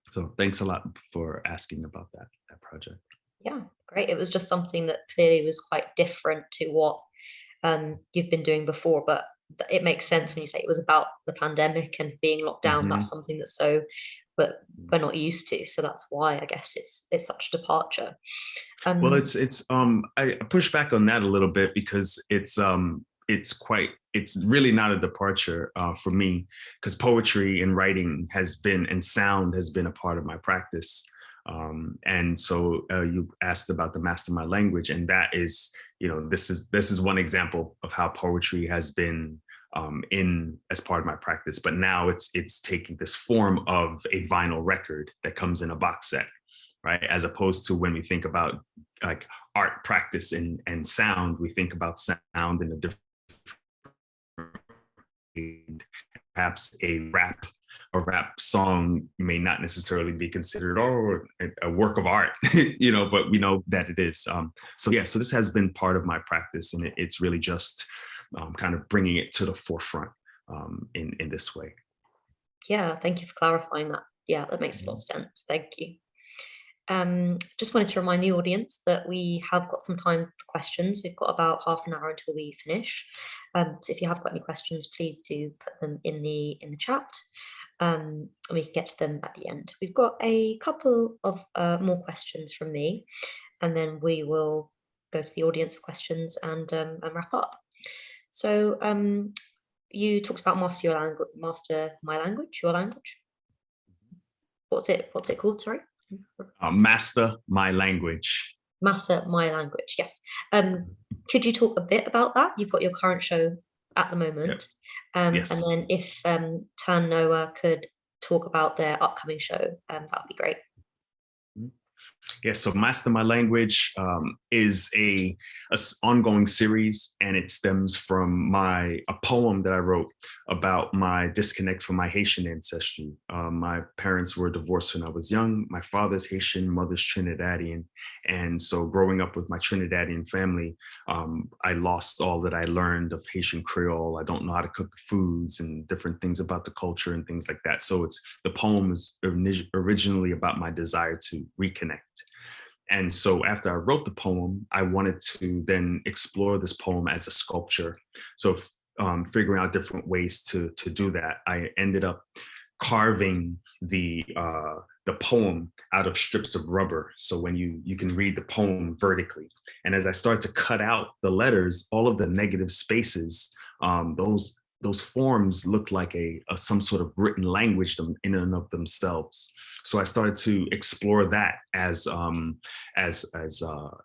So thanks a lot for asking about that project. Yeah, great. It was just something that clearly was quite different to what you've been doing before, but it makes sense when you say it was about the pandemic and being locked down. Mm-hmm. That's something that's but we're not used to. So that's why I guess it's such a departure. Well, I push back on that a little bit because it's really not a departure for me, because poetry and writing and sound has been a part of my practice. And so you asked about the master my language, and that is, this is one example of how poetry has been as part of my practice, but now it's taking this form of a vinyl record that comes in a box set, right? As opposed to when we think about like art practice and sound, we think about sound in a different, perhaps a rap song may not necessarily be considered a work of art, but we know that it is. So this has been part of my practice, and it's really just kind of bringing it to the forefront in this way. Yeah, thank you for clarifying that. Yeah, that makes a lot of sense. Thank you. Just wanted to remind the audience that we have got some time for questions. We've got about half an hour until we finish. So if you have got any questions, please do put them in the chat. And we can get to them at the end. We've got a couple of more questions from me, and then we will go to the audience for questions and wrap up. So you talked about master my language, your language. What's it called? Sorry. Master my language. Master my language. Yes. Could you talk a bit about that? You've got your current show at the moment. Yes. And then if Tanoa could talk about their upcoming show, that would be great. Yes, so Master My Language is a ongoing series, and it stems from a poem that I wrote about my disconnect from my Haitian ancestry. My parents were divorced when I was young. My father's Haitian, mother's Trinidadian. And so growing up with my Trinidadian family, I lost all that I learned of Haitian Creole. I don't know how to cook the foods and different things about the culture and things like that. So the poem is originally about my desire to reconnect. And so after I wrote the poem, I wanted to then explore this poem as a sculpture. So figuring out different ways to do that, I ended up carving the the poem out of strips of rubber. So when you can read the poem vertically. And as I started to cut out the letters, all of the negative spaces, those forms looked like some sort of written language in and of themselves. So I started to explore that as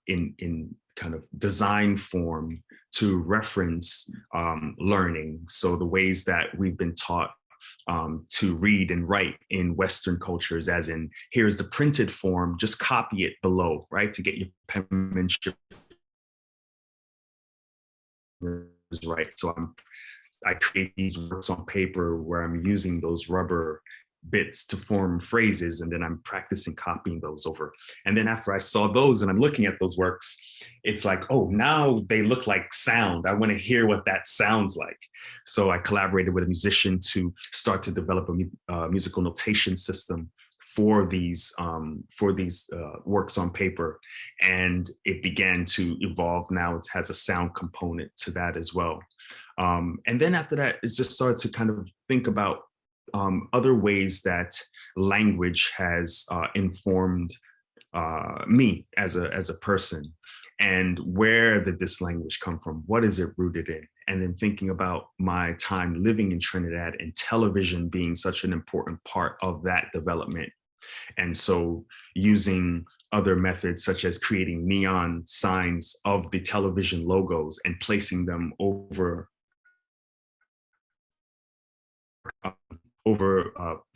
in kind of design form to reference learning. So the ways that we've been taught to read and write in Western cultures, as in, here's the printed form, just copy it below, right? To get your penmanship right. So I create these works on paper where I'm using those rubber bits to form phrases, and then I'm practicing copying those over. And then after I saw those and I'm looking at those works, it's like, oh, now they look like sound. I want to hear what that sounds like. So I collaborated with a musician to start to develop a musical notation system for these works on paper. And it began to evolve. Now it has a sound component to that as well. And then after that, it just started to kind of think about other ways that language has informed me as a person, and where did this language come from? What is it rooted in? And then thinking about my time living in Trinidad and television being such an important part of that development. And so using other methods such as creating neon signs of the television logos and placing them over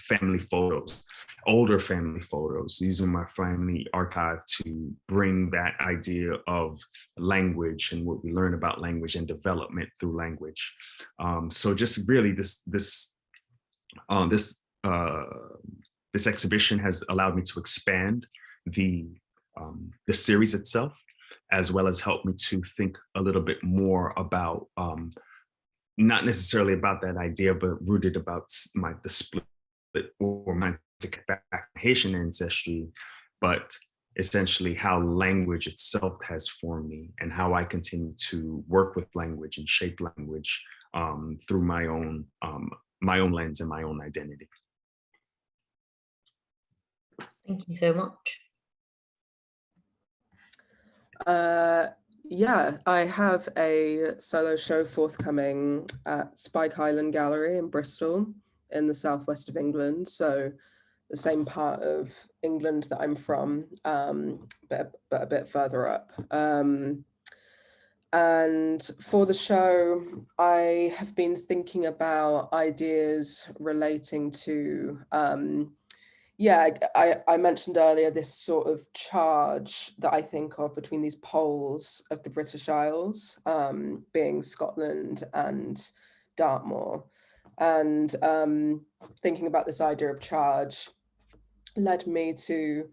family photos, older family photos, using my family archive to bring that idea of language and what we learn about language and development through language. So just really this exhibition has allowed me to expand the series itself, as well as help me to think a little bit more about not necessarily about that idea, but rooted about the split or my Haitian ancestry, but essentially how language itself has formed me and how I continue to work with language and shape language through my own lens and my own identity. Thank you so much. Yeah, I have a solo show forthcoming at Spike Island Gallery in Bristol in the southwest of England. So the same part of England that I'm from, but a bit further up. And for the show, I have been thinking about ideas relating to yeah, I mentioned earlier this sort of charge that I think of between these poles of the British Isles, being Scotland and Dartmoor. And thinking about this idea of charge led me to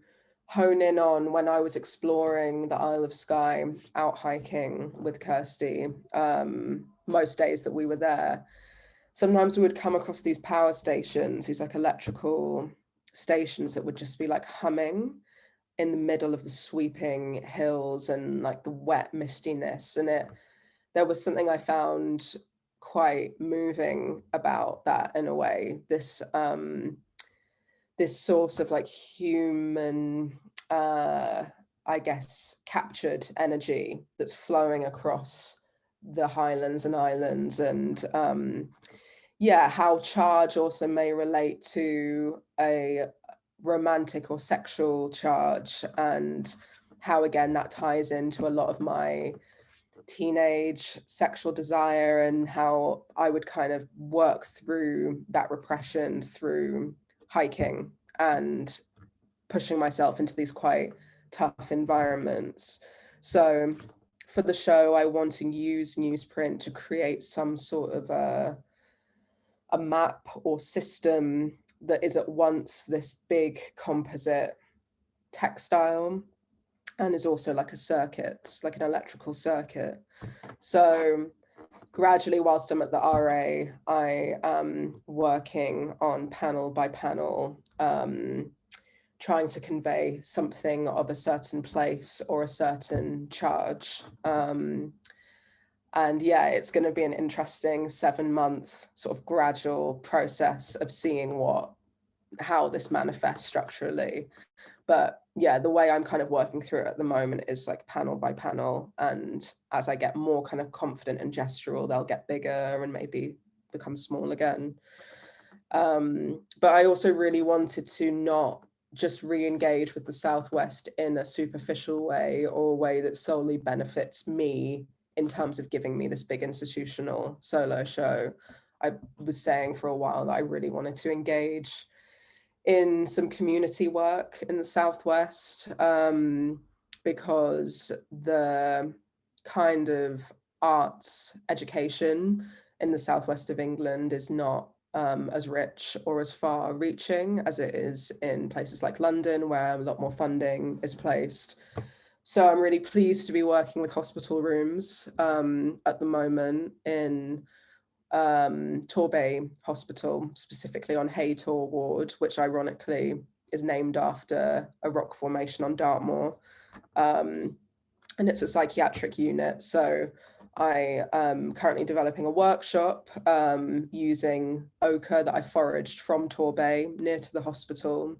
hone in on when I was exploring the Isle of Skye, out hiking with Kirsty, most days that we were there. Sometimes we would come across these power stations, these like electrical stations that would just be like humming in the middle of the sweeping hills and like the wet mistiness. And there was something I found quite moving about that in a way. This source of like human, I guess, captured energy that's flowing across the highlands and islands, and yeah, how charge also may relate to a romantic or sexual charge, and how again that ties into a lot of my teenage sexual desire, and how I would kind of work through that repression through hiking and pushing myself into these quite tough environments. So for the show, I want to use newsprint to create some sort of a map or system that is at once this big composite textile and is also like a circuit, like an electrical circuit. So gradually, whilst I'm at the RA, I am working on panel by panel, trying to convey something of a certain place or a certain charge. And yeah, it's going to be an interesting 7-month sort of gradual process of seeing what how this manifests structurally. But yeah, the way I'm kind of working through it at the moment is like panel by panel. And as I get more kind of confident and gestural, they'll get bigger and maybe become small again. But I also really wanted to not just re-engage with the Southwest in a superficial way or a way that solely benefits me in terms of giving me this big institutional solo show. I was saying for a while that I really wanted to engage in some community work in the Southwest, because the kind of arts education in the Southwest of England is not as rich or as far reaching as it is in places like London, where a lot more funding is placed. So I'm really pleased to be working with hospital rooms at the moment in Torbay Hospital, specifically on Haytor Ward, which ironically is named after a rock formation on Dartmoor. And it's a psychiatric unit. So I am currently developing a workshop using ochre that I foraged from Torbay near to the hospital.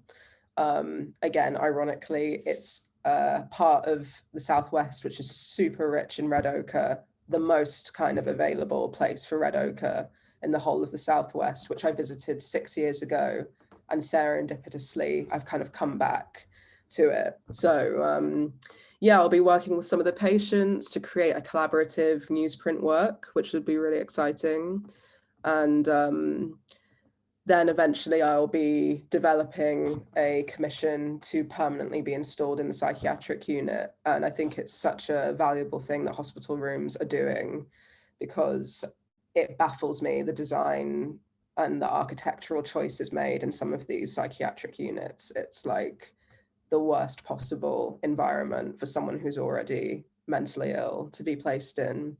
Again, ironically, it's part of the Southwest, which is super rich in red ochre, the most kind of available place for red ochre in the whole of the Southwest, which I visited 6 years ago. And serendipitously, I've kind of come back to it. So yeah, I'll be working with some of the patients to create a collaborative newsprint work, which would be really exciting. And then eventually I'll be developing a commission to permanently be installed in the psychiatric unit. And I think it's such a valuable thing that hospital rooms are doing, because it baffles me, the design and the architectural choices made in some of these psychiatric units. It's like the worst possible environment for someone who's already mentally ill to be placed in.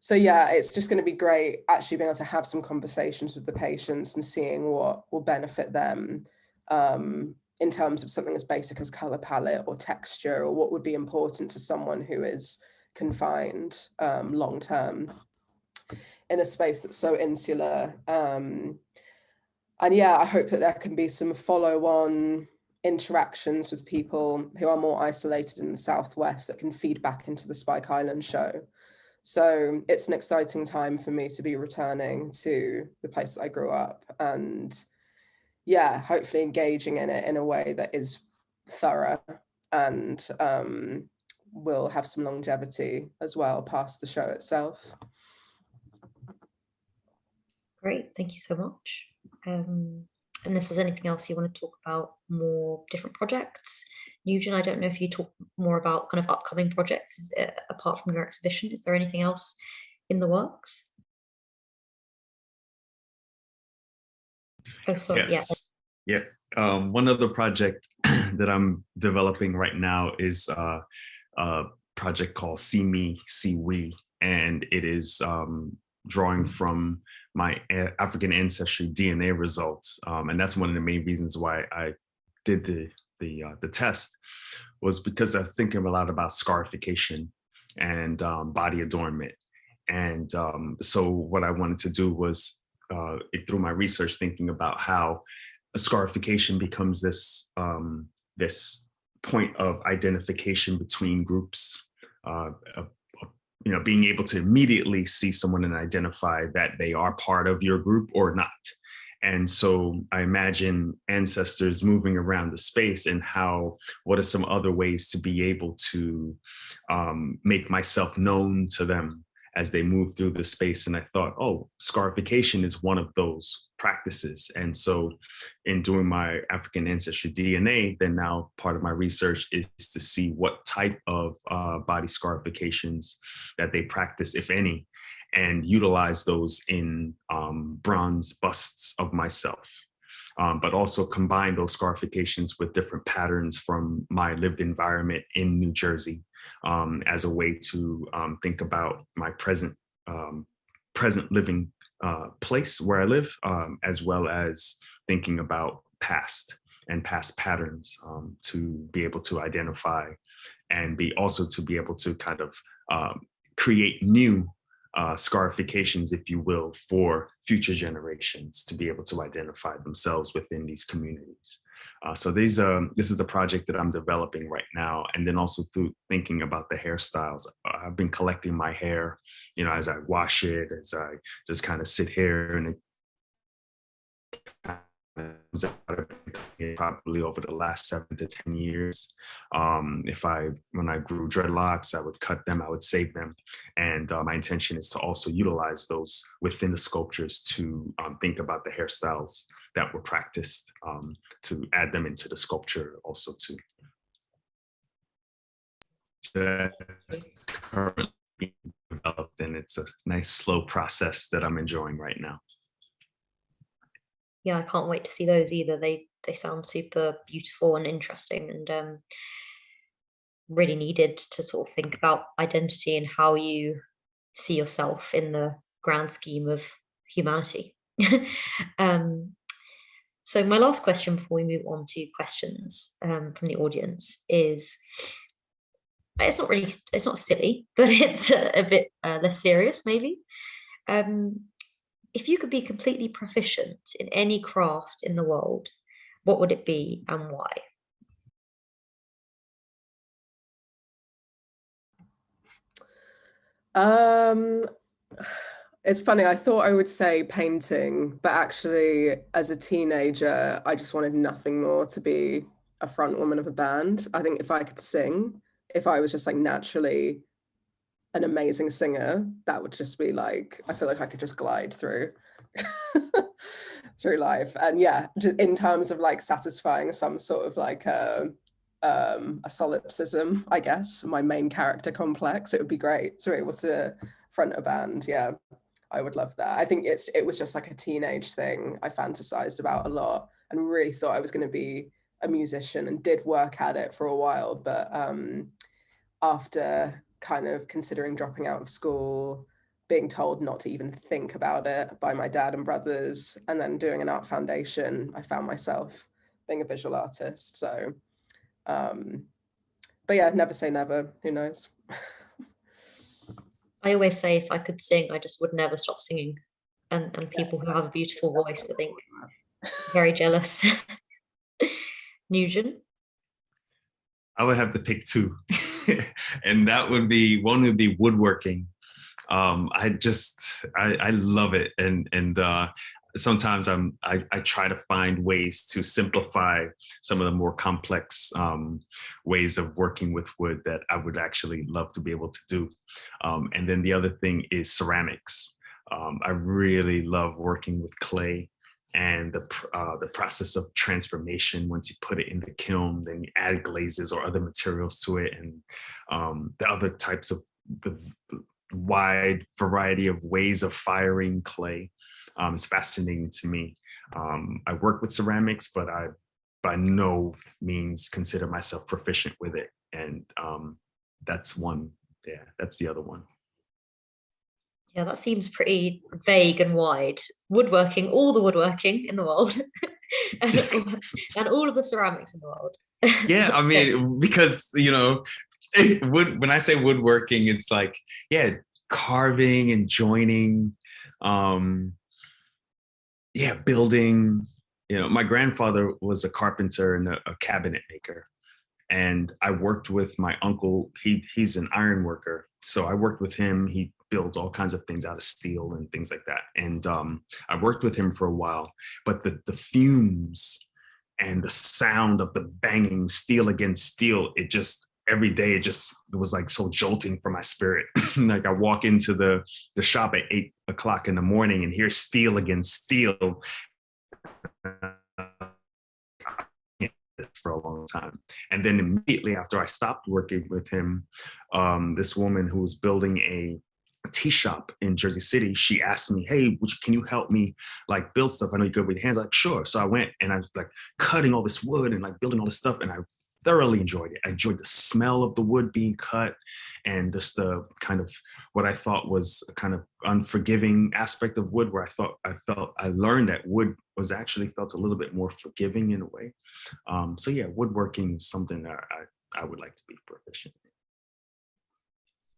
So yeah, it's just going to be great actually being able to have some conversations with the patients and seeing what will benefit them in terms of something as basic as color palette or texture, or what would be important to someone who is confined long term in a space that's so insular. And yeah, I hope that there can be some follow-on interactions with people who are more isolated in the Southwest that can feed back into the Spike Island show. So it's an exciting time for me to be returning to the place that I grew up, and yeah, hopefully engaging in it in a way that is thorough and will have some longevity as well past the show itself. Great, thank you so much. Unless there's anything else you want to talk about, more different projects. Nyugen, I don't know if you talk more about kind of upcoming projects apart from your exhibition. Is there anything else in the works? Oh, sorry. Yes. Yeah. One other project that I'm developing right now is a project called See Me, See We, and it is drawing from my African ancestry DNA results, and that's one of the main reasons why I did the test, was because I was thinking a lot about scarification and body adornment. And so what I wanted to do was, through my research, thinking about how scarification becomes this this point of identification between groups, being able to immediately see someone and identify that they are part of your group or not. And so I imagine ancestors moving around the space and what are some other ways to be able to make myself known to them as they move through the space. And I thought, oh, scarification is one of those practices. And so in doing my African ancestry DNA, then now part of my research is to see what type of body scarifications that they practice, if any, and utilize those in bronze busts of myself. But also combine those scarifications with different patterns from my lived environment in New Jersey, as a way to think about my present living place where I live, as well as thinking about past patterns, to be able to identify and also to be able to kind of create new scarifications, if you will, for future generations to be able to identify themselves within these communities. So this is the project that I'm developing right now. And then also through thinking about the hairstyles, I've been collecting my hair, you know, as I wash it, as I just kind of sit here, and it probably over the last 7 to 10 years. When I grew dreadlocks, I would cut them, I would save them. And my intention is to also utilize those within the sculptures to think about the hairstyles that were practiced, to add them into the sculpture also too. That's currently being developed, and it's a nice slow process that I'm enjoying right now. Yeah, I can't wait to see those either. They sound super beautiful and interesting, and really needed to sort of think about identity and how you see yourself in the grand scheme of humanity. So my last question before we move on to questions from the audience is, it's not silly, but it's a bit less serious maybe. If you could be completely proficient in any craft in the world, what would it be and why? It's funny, I thought I would say painting, but actually as a teenager, I just wanted nothing more to be a front woman of a band. I think if I could sing, if I was just like naturally an amazing singer, that would just be like, I feel like I could just glide through through life. And yeah, just in terms of like satisfying some sort of like a solipsism, I guess, my main character complex, it would be great to be able to front a band. Yeah, I would love that. I think it was just like a teenage thing I fantasized about a lot and really thought I was going to be a musician, and did work at it for a while. But after kind of considering dropping out of school, being told not to even think about it by my dad and brothers, and then doing an art foundation, I found myself being a visual artist. So, but yeah, never say never, who knows? I always say if I could sing, I just would never stop singing. And people who have a beautiful voice, I think, very jealous. Nyugen? I would have to pick two. And one would be woodworking. I love it. And sometimes I try to find ways to simplify some of the more complex ways of working with wood that I would actually love to be able to do. And then the other thing is ceramics. I really love working with clay, and the process of transformation. Once you put it in the kiln, then you add glazes or other materials to it, and the other types of the wide variety of ways of firing clay. It's fascinating to me. I work with ceramics, but I by no means consider myself proficient with it. And that's one. Yeah, that's the other one. Yeah, that seems pretty vague and wide. Woodworking, all the woodworking in the world, and all of the ceramics in the world. Yeah, I mean, because, when I say woodworking, it's like, yeah, carving and joining, building. My grandfather was a carpenter and a cabinet maker. And I worked with my uncle. He's an iron worker. So I worked with him. He builds all kinds of things out of steel and things like that. And I worked with him for a while, but the fumes and the sound of the banging steel against steel, every day, it was like so jolting for my spirit. Like I walk into the shop at 8 o'clock in the morning and hear steel against steel. For a long time. And then immediately after I stopped working with him, this woman who was building a tea shop in Jersey City, she asked me, hey, can you help me like build stuff? I know you're good with your hands. Like, sure. So I went and I was like cutting all this wood and like building all this stuff, and I thoroughly enjoyed it. I enjoyed the smell of the wood being cut, and just the kind of what I thought was a kind of unforgiving aspect of wood, where I learned that wood was actually felt a little bit more forgiving in a way. So yeah, woodworking is something that I would like to be proficient in.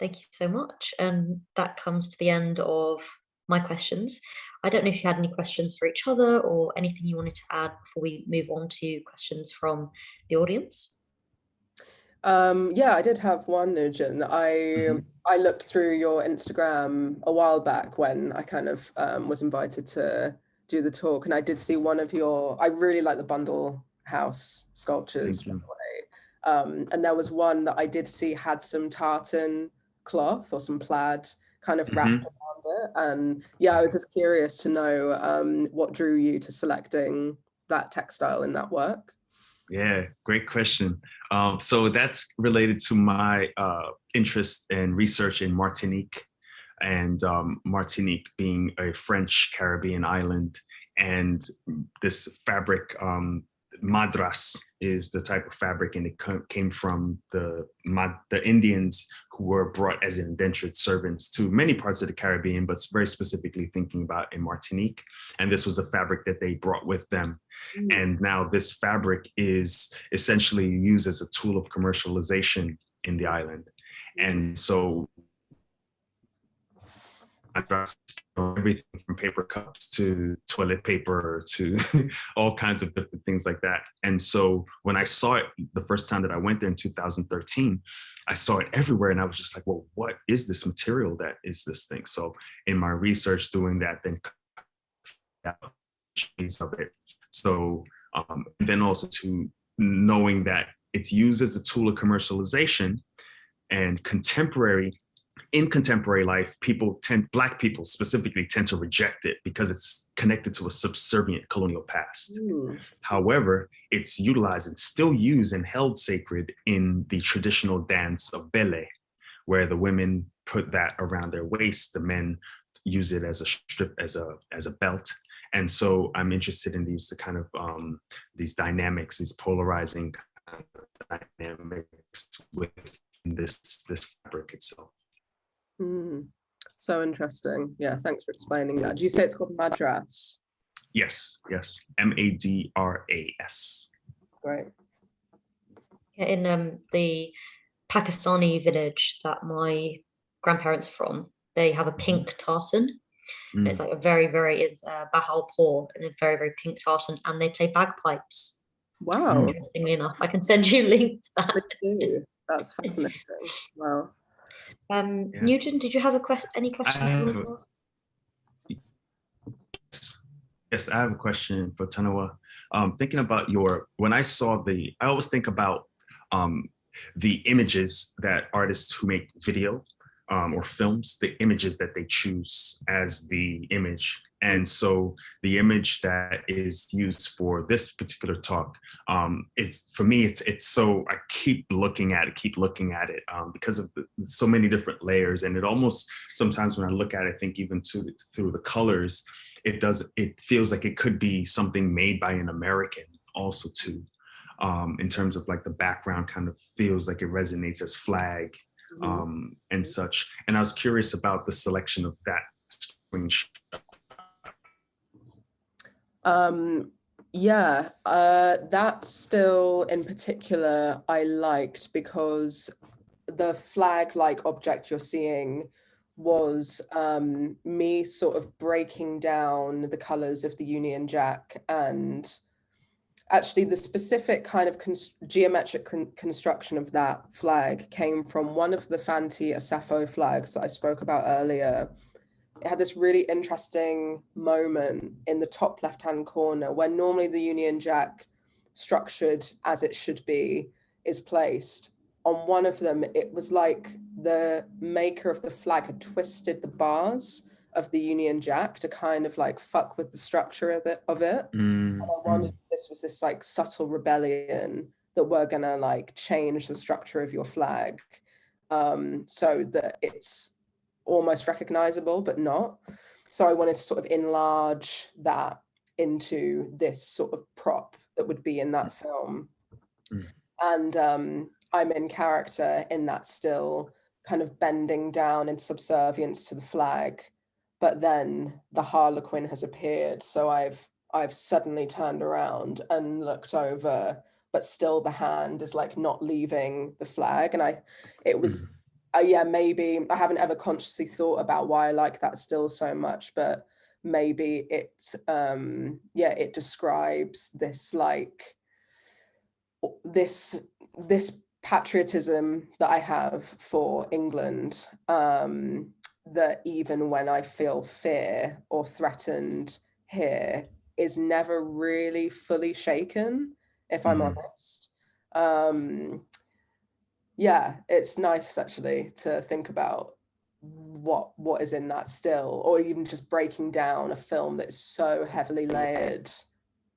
Thank you so much. And that comes to the end of my questions. I don't know if you had any questions for each other or anything you wanted to add before we move on to questions from the audience. Yeah, I did have one, Nyugen. I looked through your Instagram a while back when I kind of was invited to do the talk, and I did see one of your, I really like the bundle house sculptures, by the way. And there was one that I did see had some tartan cloth or some plaid kind of wrapped around it. And yeah, I was just curious to know what drew you to selecting that textile in that work. Yeah, great question. So that's related to my interest and research in Martinique, and Martinique being a French Caribbean island. And this fabric, madras, is the type of fabric, and it came from the Indians who were brought as indentured servants to many parts of the Caribbean, but very specifically thinking about in Martinique. And this was a fabric that they brought with them. And now this fabric is essentially used as a tool of commercialization in the island. And so everything from paper cups to toilet paper to all kinds of different things like that. And so when I saw it the first time that I went there in 2013, I saw it everywhere, and I was just like, well, what is this material that is this thing? So in my research doing that, then of it. So then also to knowing that it's used as a tool of commercialization, and in contemporary life, Black people specifically tend to reject it because it's connected to a subservient colonial past. However, it's utilized and still used and held sacred in the traditional dance of Bele, where the women put that around their waist, the men use it as a strip, as a belt. And so I'm interested in these kind of these dynamics, these polarizing kind of dynamics within this fabric itself. So interesting. Yeah, thanks for explaining that. Do you say it's called madras? Yes, Madras. Great. In the Pakistani village that my grandparents are from, they have a pink tartan. It's like a it's Bahalpur, and a very, very pink tartan, and they play bagpipes. Wow. Interestingly enough, I can send you a link to that. That's fascinating. Wow. Nyugen, did you have any questions? Yes, I have a question for Tanoa. Thinking about when I always think about the images that artists who make video or films, the images that they choose as the image. And so the image that is used for this particular talk is, for me, it's so, I keep looking at it because of so many different layers. And it almost, sometimes when I look at it, I think even through the colors, it feels like it could be something made by an American also too, in terms of like the background kind of feels like it resonates as flag and such. And I was curious about the selection of that screenshot. That still in particular I liked because the flag-like object you're seeing was me sort of breaking down the colors of the Union Jack, and actually the specific kind of geometric construction of that flag came from one of the Fanti Asafo flags that I spoke about earlier. It had this really interesting moment in the top left-hand corner where normally the Union Jack, structured as it should be, is placed. On one of them, it was like the maker of the flag had twisted the bars of the Union Jack to kind of like fuck with the structure of it. And I wondered if this was this like subtle rebellion that we're gonna like change the structure of your flag so that it's almost recognizable but not. So I wanted to sort of enlarge that into this sort of prop that would be in that film. And I'm in character in that still, kind of bending down in subservience to the flag, but then the Harlequin has appeared, so I've suddenly turned around and looked over, but still the hand is like not leaving the flag. And it was yeah, maybe I haven't ever consciously thought about why I like that still so much, but maybe it yeah, it describes this like this patriotism that I have for England, that even when I feel fear or threatened here, is never really fully shaken, if I'm honest. Yeah, it's nice actually to think about what is in that still, or even just breaking down a film that's so heavily layered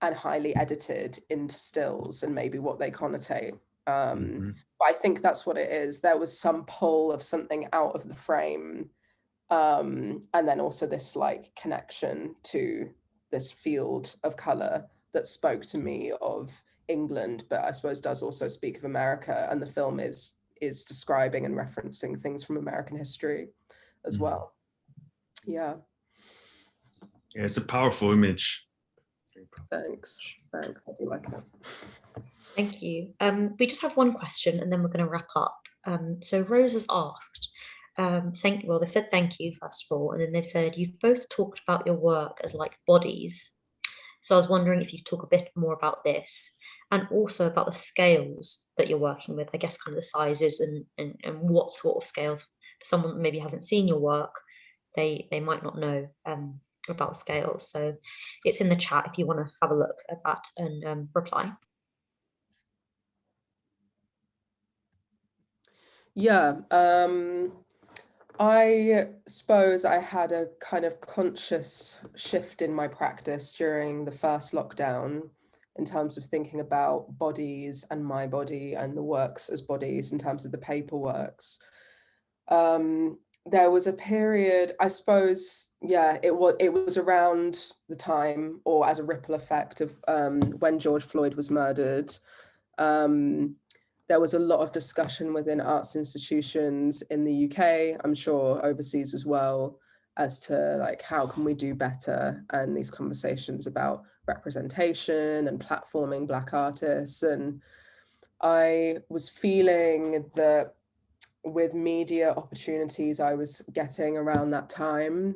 and highly edited into stills and maybe what they connotate. But I think that's what it is. There was some pull of something out of the frame, and then also this like connection to this field of color that spoke to me of England, but I suppose does also speak of America, and the film is describing and referencing things from American history as well. Yeah, it's a powerful image. Thanks, I do like it. Thank you. We just have one question and then we're going to wrap up. So Rose has asked, well, they've said thank you first of all, and then they've said you've both talked about your work as like bodies. So I was wondering if you could talk a bit more about this, and also about the scales that you're working with, I guess kind of the sizes and what sort of scales. For someone that maybe hasn't seen your work, they might not know about the scales. So it's in the chat if you want to have a look at that and reply. Yeah, I suppose I had a kind of conscious shift in my practice during the first lockdown in terms of thinking about bodies and my body and the works as bodies in terms of the paperworks. There was a period, I suppose, yeah, it was around the time, or as a ripple effect of when George Floyd was murdered. There was a lot of discussion within arts institutions in the UK, I'm sure overseas as well, as to like, how can we do better? And these conversations about representation and platforming Black artists. And I was feeling that with media opportunities I was getting around that time,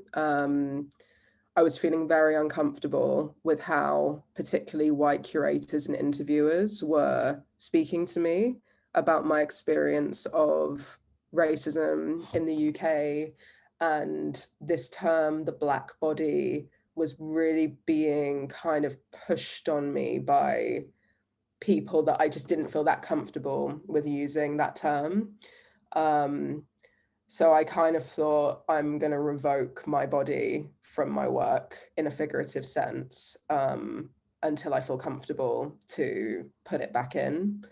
I was feeling very uncomfortable with how particularly white curators and interviewers were speaking to me about my experience of racism in the UK. And this term, the Black body, was really being kind of pushed on me by people that I just didn't feel that comfortable with using that term. So I kind of thought, I'm going to revoke my body from my work in a figurative sense, until I feel comfortable to put it back in.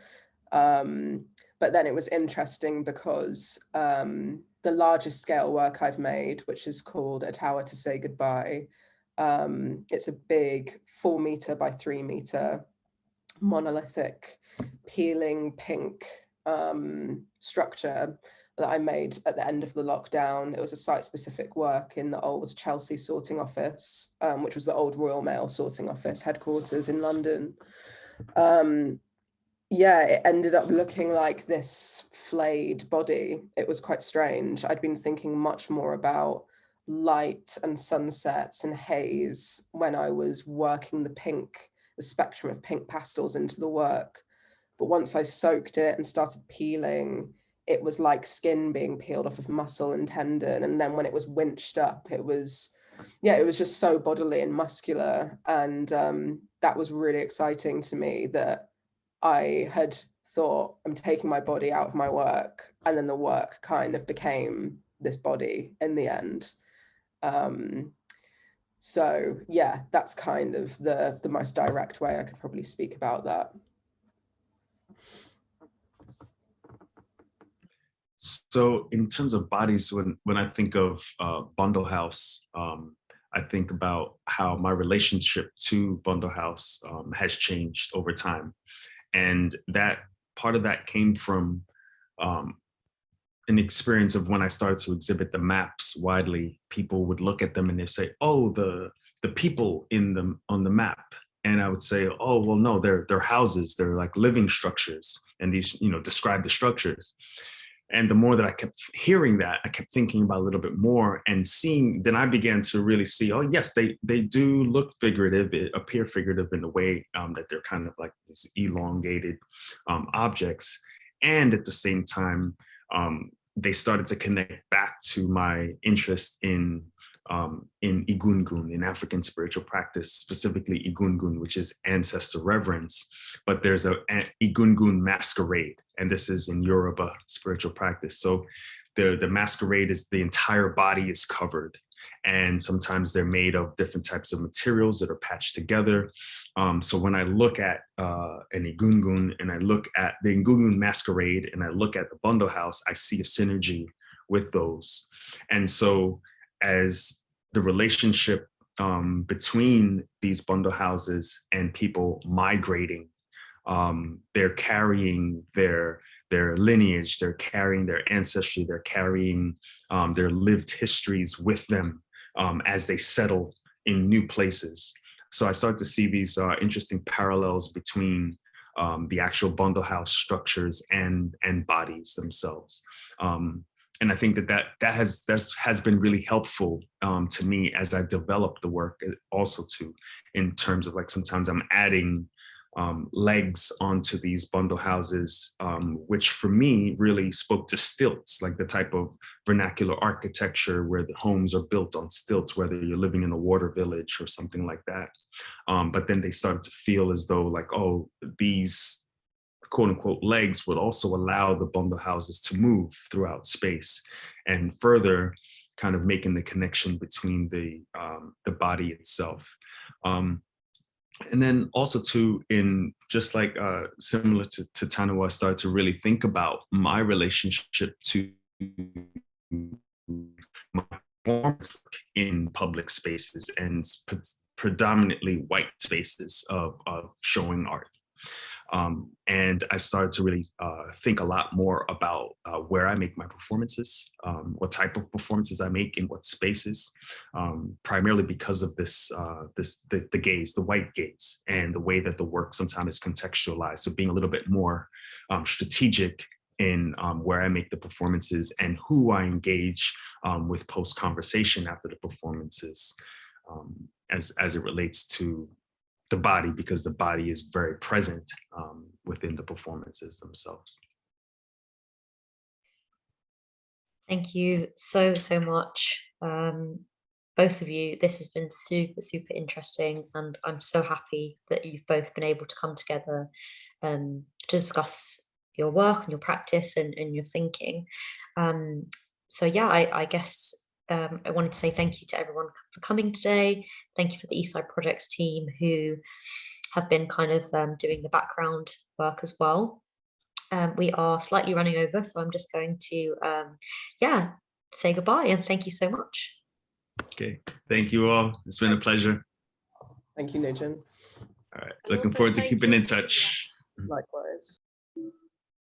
But then it was interesting because the largest scale work I've made, which is called A Tower to Say Goodbye, it's a big 4 meter by 3 meter monolithic peeling pink structure that I made at the end of the lockdown. It was a site-specific work in the old Chelsea sorting office, which was the old Royal Mail sorting office headquarters in London. Yeah, it ended up looking like this flayed body. It was quite strange. I'd been thinking much more about light and sunsets and haze when I was working the spectrum of pink pastels into the work. But once I soaked it and started peeling, it was like skin being peeled off of muscle and tendon. And then when it was winched up, it was just so bodily and muscular. And that was really exciting to me, that I had thought, I'm taking my body out of my work, and then the work kind of became this body in the end. So yeah, that's kind of the most direct way I could probably speak about that. So in terms of bodies, when I think of Bundle House, I think about how my relationship to Bundle House has changed over time. And that part of that came from an experience of when I started to exhibit the maps widely. People would look at them and they'd say, oh, the people on the map. And I would say, oh, well, no, they're houses, they're like living structures. And these, describe the structures. And the more that I kept hearing that, I kept thinking about it a little bit more and seeing, then I began to really see, oh yes, they do look figurative, appear figurative in the way that they're kind of like these elongated objects. And at the same time, they started to connect back to my interest in Igungun, in African spiritual practice, specifically Igungun, which is ancestor reverence. But there's an Igungun masquerade, and this is in Yoruba spiritual practice. So the masquerade is the entire body is covered. And sometimes they're made of different types of materials that are patched together. So when I look at an Igungun, and I look at the Igungun masquerade, and I look at the bundle house, I see a synergy with those. And so as the relationship between these bundle houses and people migrating, they're carrying their lineage, they're carrying their ancestry, they're carrying their lived histories with them as they settle in new places. So I start to see these interesting parallels between the actual bundle house structures and bodies themselves. And I think that has been really helpful to me as I develop the work also too, in terms of like sometimes I'm adding legs onto these bundle houses, which for me really spoke to stilts, like the type of vernacular architecture where the homes are built on stilts, whether you're living in a water village or something like that. But then they started to feel as though like, oh, these quote unquote legs would also allow the bundle houses to move throughout space, and further kind of making the connection between the body itself. And then also too, in just like similar to Tanoa, I started to really think about my relationship to my performance in public spaces, and predominantly white spaces of showing art. And I started to really think a lot more about where I make my performances, what type of performances I make in what spaces, primarily because of this, the gaze, the white gaze, and the way that the work sometimes is contextualized. So being a little bit more strategic in where I make the performances and who I engage with post-conversation after the performances, as it relates to the body, because the body is very present within the performances themselves. Thank you so much, both of you. This has been super interesting, and I'm so happy that you've both been able to come together to discuss your work and your practice and your thinking. So yeah, I guess I wanted to say thank you to everyone for coming today. Thank you for the Eastside Projects team who have been kind of doing the background work as well. We are slightly running over, so I'm just going to, yeah, say goodbye and thank you so much. Okay, thank you all. It's been a pleasure. Thank you, Nyugen. All right, looking forward to keeping in touch. Likewise.